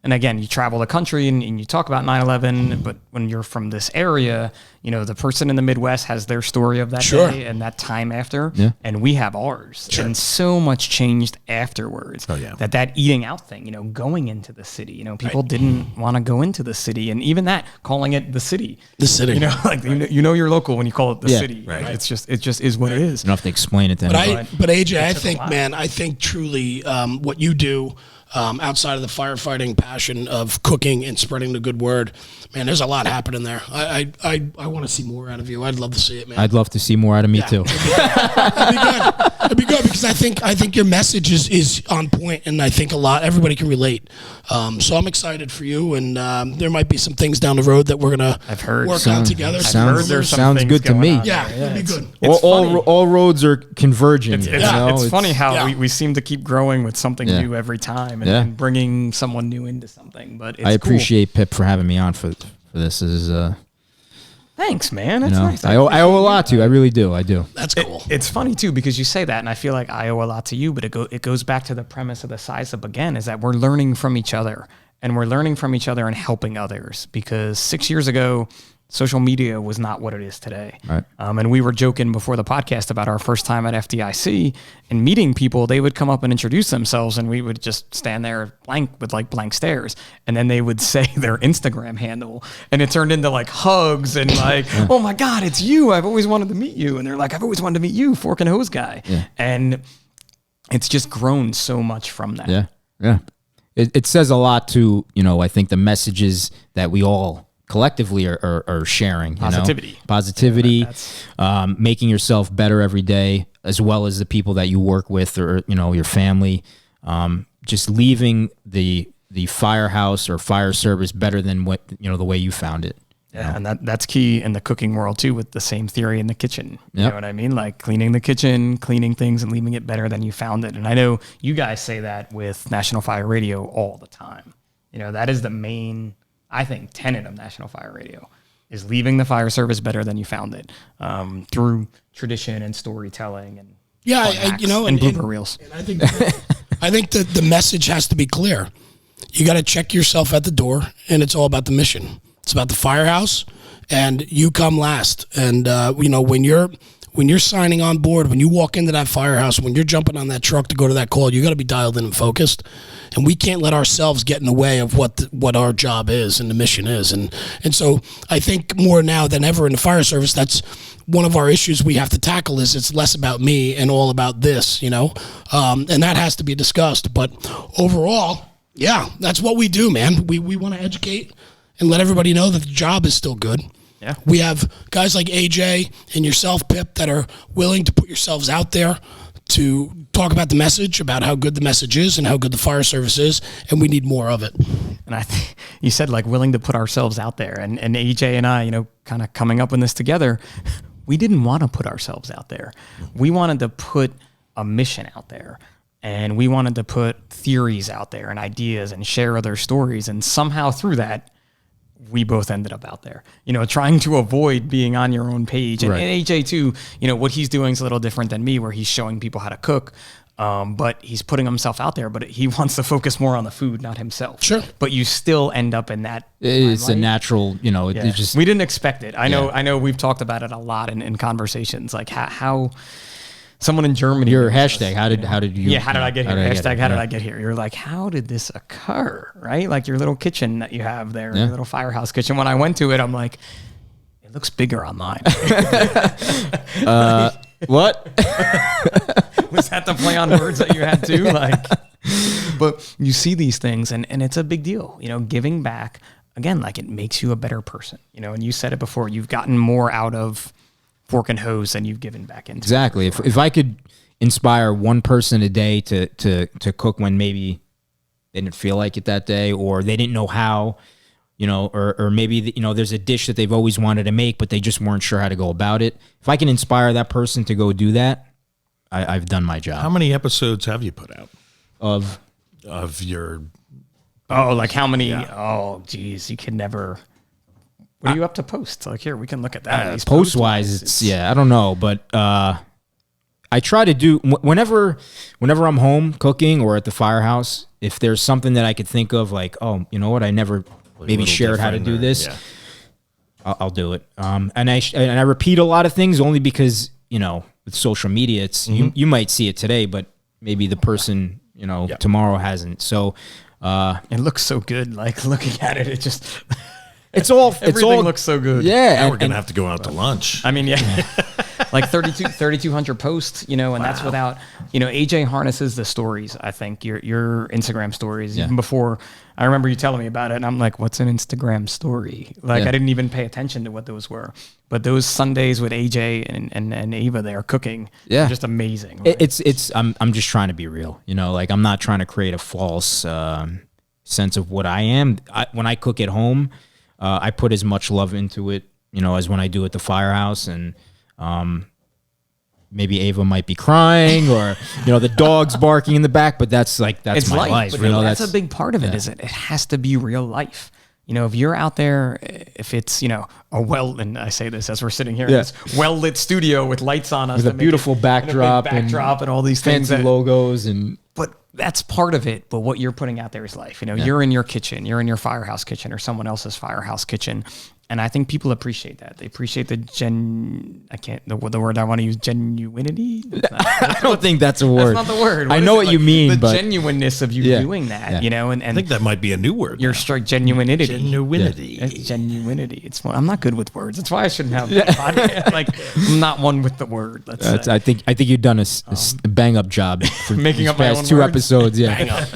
and again, you travel the country and you talk about 9/11, but when you're from this area, you know, the person in the Midwest has their story of that
Sure.
day and that time after,
Yeah.
and we have ours. And so much changed afterwards.
Oh, yeah.
That eating out thing, you know, going into the city, you know, people didn't want to go into the city, and even that, calling it the city.
The city.
You know, like you know you're local when you call it the
Yeah.
city.
Right.
It just is what it is.
You don't have to explain it to
But
anybody.
but AJ, I
took a
think,
lot.
man, I think truly what you do outside of the firefighting passion of cooking and spreading the good word, man, there's a lot happening there. I want to see more out of you. I'd love to see it, man.
I'd love to see more out of me too.
That'd be good. That'd be good because I think your message is on point, and I think everybody can relate. So I'm excited for you, and there might be some things down the road that we're gonna
I've heard.
work on
Sounds-
together.
sounds-
Heard there's some
sounds
things
good to
going
me.
on
Yeah,
there.
that'd be
it's-
good.
It's funny.
all roads are converging.
It's,
you
it's,
know?
it's funny how
yeah.
we seem to keep growing with something
Yeah.
new every time and,
Yeah.
and bringing someone new into something. But it's
I
cool.
appreciate Pip for having me on for this. Is
Thanks, man.
you
That's
know,
nice.
I owe a lot to you. I really do. I do.
That's cool.
It's funny too because you say that, and I feel like I owe a lot to you. But it goes back to the premise of the Size Up again, is that we're learning from each other, and we're learning from each other and helping others. Because 6 years ago, social media was not what it is today.
Right.
And we were joking before the podcast about our first time at FDIC and meeting people. They would come up and introduce themselves, and we would just stand there blank with like blank stares. And then they would say their Instagram handle, and it turned into like hugs and like, oh my God, it's you. I've always wanted to meet you. And they're like, I've always wanted to meet you, Fork and Hose guy.
Yeah.
And it's just grown so much from that.
Yeah, yeah. It says a lot to, you know, I think the messages that we all collectively are sharing. You
Positivity.
know? Positivity,
Yeah,
making yourself better every day, as well as the people that you work with, or, you know, your family. Just leaving the firehouse or fire service better than what, you know, the way you found it.
Yeah, and that's key in the cooking world too, with the same theory in the kitchen. You
Yep.
know what I mean? Like cleaning the kitchen, cleaning things, and leaving it better than you found it. And I know you guys say that with National Fire Radio all the time. You know, that is the main, I think, tenet of National Fire Radio, is leaving the fire service better than you found it, through tradition and storytelling and
Yeah,
fun
you
acts
know,
and blooper reels.
And I think that the message has to be clear. You got to check yourself at the door, and it's all about the mission. It's about the firehouse, and you come last. And you know, when you're signing on board, when you walk into that firehouse, when you're jumping on that truck to go to that call, you got to be dialed in and focused. And we can't let ourselves get in the way of what our job is and the mission is. And so I think more now than ever in the fire service, that's one of our issues we have to tackle. Is it's less about me and all about this, you know, and that has to be discussed. But overall, yeah, that's what we do, man. We want to educate and let everybody know that the job is still good.
Yeah.
We have guys like AJ and yourself, Pip, that are willing to put yourselves out there to talk about the message, about how good the message is and how good the fire service is, and we need more of it.
And I think you said like willing to put ourselves out there, and AJ and I, you know, kind of coming up in this together, we didn't want to put ourselves out there. We wanted to put a mission out there, and we wanted to put theories out there and ideas and share other stories. And somehow through that, we both ended up out there, you know, trying to avoid being on your own page. And,
Right.
and AJ too, you know, what he's doing is a little different than me, where he's showing people how to cook. But he's putting himself out there, but he wants to focus more on the food, not himself.
Sure.
But you still end up in that.
It's a
limelight.
natural, you know,
Yeah.
it's just,
We didn't expect it. I know.
Yeah.
I know. We've talked about it a lot in conversations, like how someone in Germany.
your
was
hashtag.
just,
How did you?
Yeah, how did I get here? Hashtag, how did
Yeah.
I get here? You're like, how did this occur? Right? Like your little kitchen that you have there,
Yeah.
your little firehouse kitchen. When I went to it, I'm like, it looks bigger online.
What?
Was that the play on words that you had too? Like, but you see these things, and it's a big deal. You know, giving back again, like it makes you a better person. You know, and you said it before. You've gotten more out of Fork and Hose than you've given back into.
Exactly. If I could inspire one person a day to cook when maybe they didn't feel like it that day, or they didn't know how, you know, or maybe, you know, there's a dish that they've always wanted to make, but they just weren't sure how to go about it. If I can inspire that person to go do that, I've done my job.
How many episodes have you put out?
of
your
Oh, like how many? Oh, geez, you can never. What are you up to post? Like here, we can look at that. These
post wise, it's I don't know, but I try to do whenever I'm home cooking or at the firehouse. If there's something that I could think of, like, oh, you know what, I never maybe shared how to do this.
Yeah.
I'll do it. And I repeat a lot of things only because, you know, with social media, it's you might see it today, but maybe the person, you know, tomorrow hasn't. So
It looks so good. Like looking at it, it just
everything
looks so good.
Yeah,
Now we're gonna have to go out to lunch.
I mean, yeah, like 3,200 posts, you know, and that's without, you know, AJ harnesses the stories. I think your Instagram stories, even before I remember you telling me about it, and I'm like, what's an Instagram story? Like I didn't even pay attention to what those were, but those Sundays with AJ and Ava there cooking, are just amazing. Right?
It's I'm just trying to be real, you know, like I'm not trying to create a false sense of what I am. When I cook at home, I put as much love into it, you know, as when I do at the firehouse. And maybe Ava might be crying, or you know, the dog's barking in the back, but that's my life.
But
you know,
that's a big part of it. Is it has to be real life. You know, if you're out there, if it's, you know, and I say this as we're sitting here in this well-lit studio with lights on us,
with a beautiful backdrop,
and all these things,
fancy logos,
but that's part of it. But what you're putting out there is life. You know, you're in your kitchen, you're in your firehouse kitchen or someone else's firehouse kitchen. And I think people appreciate that. They appreciate the word I want to use, genuinity.
I don't think that's a word.
That's not the word.
I know what you mean,
the
but
genuineness of you doing that, you know, and
I think that might be a new word.
Your genuinity.
Genuinity.
Genuinity. I'm not good with words. That's why I shouldn't have a podcast. Like I'm not one with the word.
I think you've done a bang up job for
making
these
up my
past
own
2
words.
episodes. Yeah.
Bang up.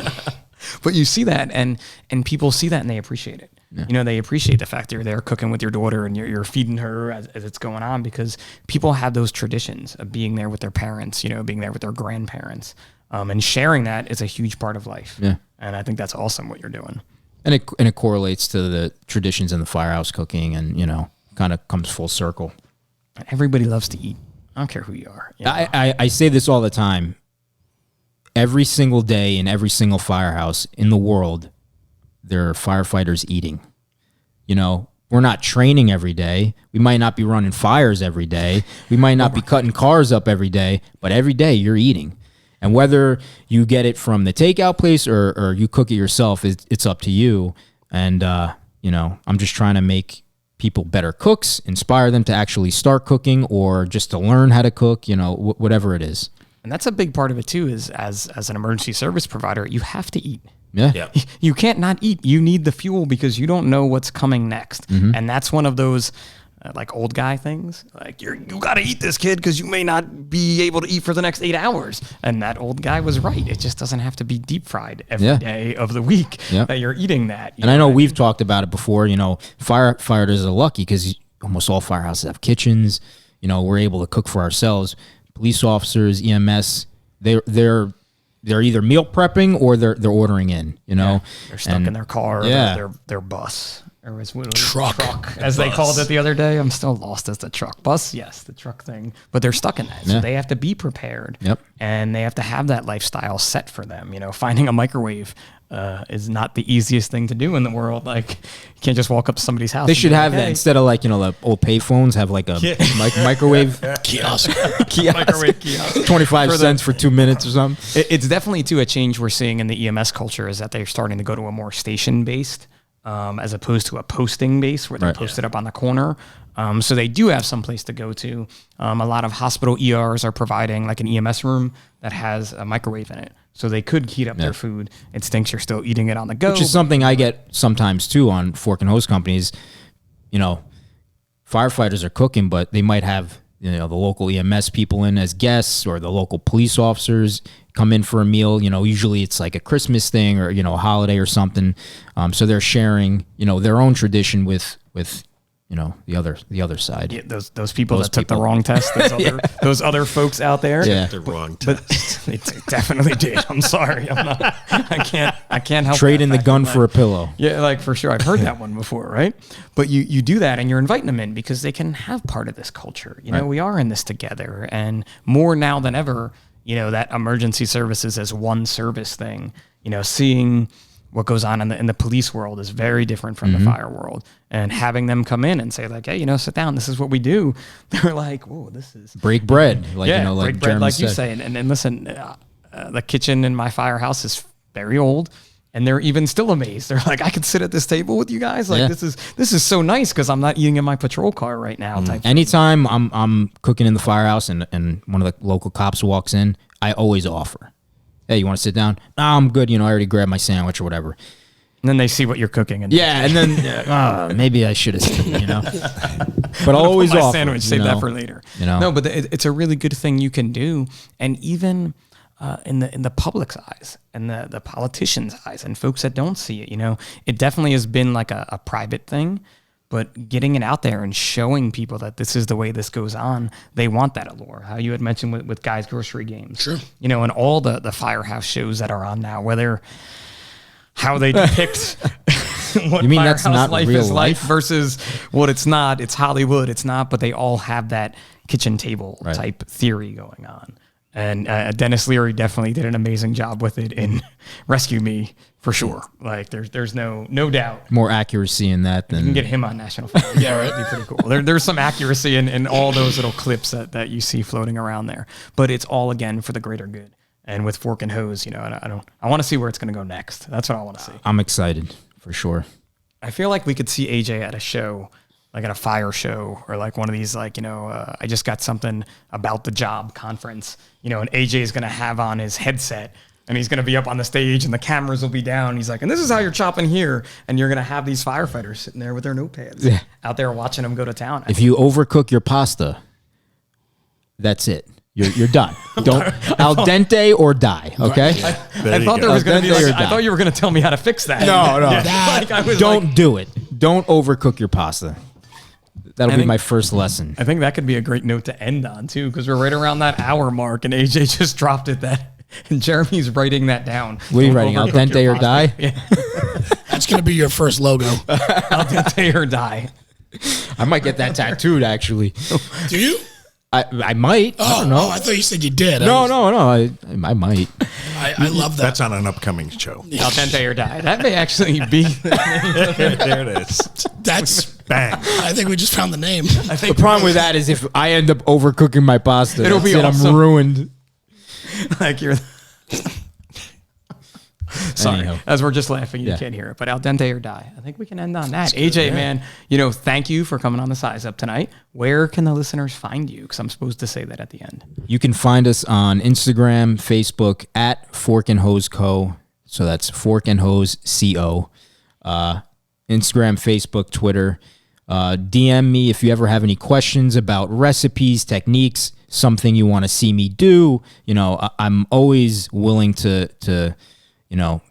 But you see that, and people see that and they appreciate it. Yeah. You know, they appreciate the fact that you're there cooking with your daughter and you're feeding her as it's going on, because people have those traditions of being there with their parents, you know, being there with their grandparents, and sharing that is a huge part of life. Yeah. And I think that's awesome what you're doing.
And it correlates to the traditions in the firehouse cooking, and, you know, kind of comes full circle.
Everybody loves to eat. I don't care who you are. You know?
I say this all the time. Every single day in every single firehouse in the world, there are firefighters eating. You know, we're not training every day. We might not be running fires every day. We might not be cutting cars up every day, but every day you're eating. And whether you get it from the takeout place or you cook it yourself, it's up to you. And, you know, I'm just trying to make people better cooks, inspire them to actually start cooking or just to learn how to cook, you know, whatever it is.
And that's a big part of it too, is as an emergency service provider, you have to eat.
Yeah.
You can't not eat. You need the fuel because you don't know what's coming next. Mm-hmm. And that's one of those like old guy things. Like you got to eat this, kid, because you may not be able to eat for the next 8 hours. And that old guy was right. It just doesn't have to be deep fried every day of the week that you're eating that.
And I know we've talked about it before. You know, firefighters are lucky because almost all firehouses have kitchens. You know, we're able to cook for ourselves. Police officers, EMS, they're either meal prepping or they're ordering in, you know.
They're stuck in their car, their bus, or truck, as they called it the other day. I'm still lost as the truck. Bus, yes, the truck thing. But they're stuck in that. So they have to be prepared.
Yep.
And they have to have that lifestyle set for them. You know, finding a microwave is not the easiest thing to do in the world. Like, you can't just walk up to somebody's house.
They should have that instead of, like, you know, the old pay phones have like a microwave
kiosk.
Microwave kiosk.
25 cents for 2 minutes or something.
It's definitely too a change we're seeing in the EMS culture is that they're starting to go to a more station based as opposed to a posting base where they're posted up on the corner. So they do have some place to go to. A lot of hospital ERs are providing like an EMS room that has a microwave in it. So they could heat up their food. It stinks you're still eating it on the go.
Which is something I get sometimes too on Fork and Hose companies. You know, firefighters are cooking, but they might have, you know, the local EMS people in as guests, or the local police officers come in for a meal. You know, usually it's like a Christmas thing or, you know, a holiday or something. So they're sharing, you know, their own tradition with you know, the other side.
Yeah, those people that took the wrong test. Those other folks out there.
Yeah,
the wrong test.
But it definitely did. I'm sorry. I can't help.
Trading the gun for a pillow.
Yeah, like for sure. I've heard that one before, right? But you do that, and you're inviting them in because they can have part of this culture. You know, we are in this together, and more now than ever. you know, that emergency services as one service thing, you know, seeing what goes on in the police world is very different from the fire world, and having them come in and say like, hey, you know, sit down, this is what we do. They're like, whoa, this is
break bread, like,
yeah,
you know, like
break bread,
Jeremy
like you
said.
say. And listen, the kitchen in my firehouse is very old, and they're even still amazed. They're like, I could sit at this table with you guys. Like
Yeah.
this is so nice because I'm not eating in my patrol car right now. Type.
Anytime I'm cooking in the firehouse and one of the local cops walks in, I always offer, hey, you want to sit down? Nah, I'm good. You know, I already grabbed my sandwich or whatever.
And then they see what you're cooking, and
Yeah, and then maybe I should have said, you know. But I'll always
my
offer.
sandwich.
you
Save that
know.
for later.
You know.
No, but it's a really good thing you can do, and even in the public's eyes and the politicians' eyes and folks that don't see it, you know, it definitely has been like a private thing. But getting it out there and showing people that this is the way this goes on, they want that allure. How you had mentioned with Guys Grocery Games,
Sure.
You know, and all the firehouse shows that are on now, whether how they depict what
You mean that's
firehouse
not
life
real
is like
life?
versus what it's not. It's Hollywood, it's not, but they all have that kitchen table
Right.
type theory going on. And Dennis Leary definitely did an amazing job with it in Rescue Me, for sure. Like there's no doubt.
More accuracy in that
You can
than
get him on National Fire.
Yeah, right.
That'd be pretty cool. There's some accuracy in all those little clips that you see floating around there, but it's all again for the greater good. And with Fork and Hose, you know, I want to see where it's going to go next. That's what I want to see.
I'm excited for sure.
I feel like we could see AJ at a show, like at a fire show, or like one of these, like, you know, I just got something about the job conference, you know, and AJ is going to have on his headset and he's going to be up on the stage and the cameras will be down. He's like, and this is how you're chopping here. And you're going to have these firefighters sitting there with their notepads out there watching them go to town.
If you overcook your pasta, that's it. You're done. Don't al dente or die. Okay.
I
you
thought there
go.
was going to be
Al dente
like,
or
I
die.
thought you were going to tell me how to fix that.
No.
Like, I was
Don't
like,
do it. Don't overcook your pasta. That'll be
think-
my first lesson.
I think that could be a great note to end on too, because we're right around that hour mark, and AJ just dropped it and Jeremy's writing that down.
What are you
Don't
writing? Al
overcook
dente
your
or
pasta.
die?
Yeah,
That's going to be your first logo.
al dente or die.
I might get that tattooed. Actually,
Do you?
I might. I don't know.
I thought you said you did.
No. I might.
I love that.
That's on an upcoming show.
Al dente or die. That may actually be.
There it is.
That's.
Bang.
I think we just found the name.
I think
The problem with that is if I end up overcooking my pasta,
It'll
that's
be
it,
awesome.
I'm ruined.
like you're. Sorry,
Anyhow.
as we're just laughing, you
Yeah.
can't hear it. But al dente or die. I think we can end on that. AJ, man, you know, thank you for coming on the Size Up tonight. Where can the listeners find you? Because I'm supposed to say that at the end.
You can find us on Instagram, Facebook at Fork and Hose Co. So that's Fork and Hose Co. Instagram, Facebook, Twitter. DM me if you ever have any questions about recipes, techniques, something you want to see me do. You know, I'm always willing to you know,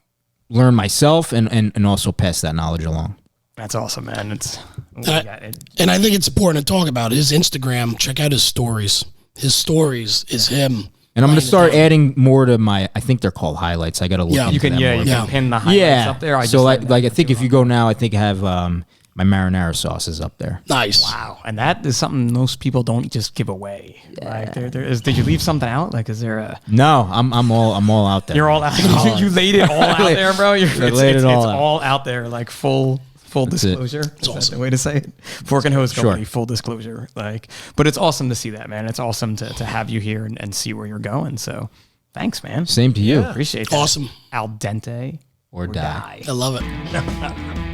learn myself and also pass that knowledge along.
That's awesome, man. It's
And I think it's important to talk about his Instagram. Check out his stories. His stories is him.
And I'm going
writing
to start
it down.
adding more to my, I think they're called highlights. I got to look
Yeah.
into
you can
them more.
you
Yeah.
can pin the highlights
Yeah.
up there. I
So
just
like,
learned
like I
that
think
too.
if you go now, I think I have my marinara sauce is up there.
Nice.
Wow, and that is something most people don't just give away. Like, there is. Did you leave something out? Like, is there a?
No, I'm all out there.
You're all out. You laid it all out there, bro. It's
laid it all out.
all out there, like full
That's it.
disclosure. Is that
awesome.
the way to say it? Fork and Hose Company,
Sure.
full disclosure. Like, but it's awesome to see that, man. It's awesome to have you here and see where you're going. So, thanks, man.
Same to you.
Appreciate that.
Awesome.
Al dente
Or die.
I love it.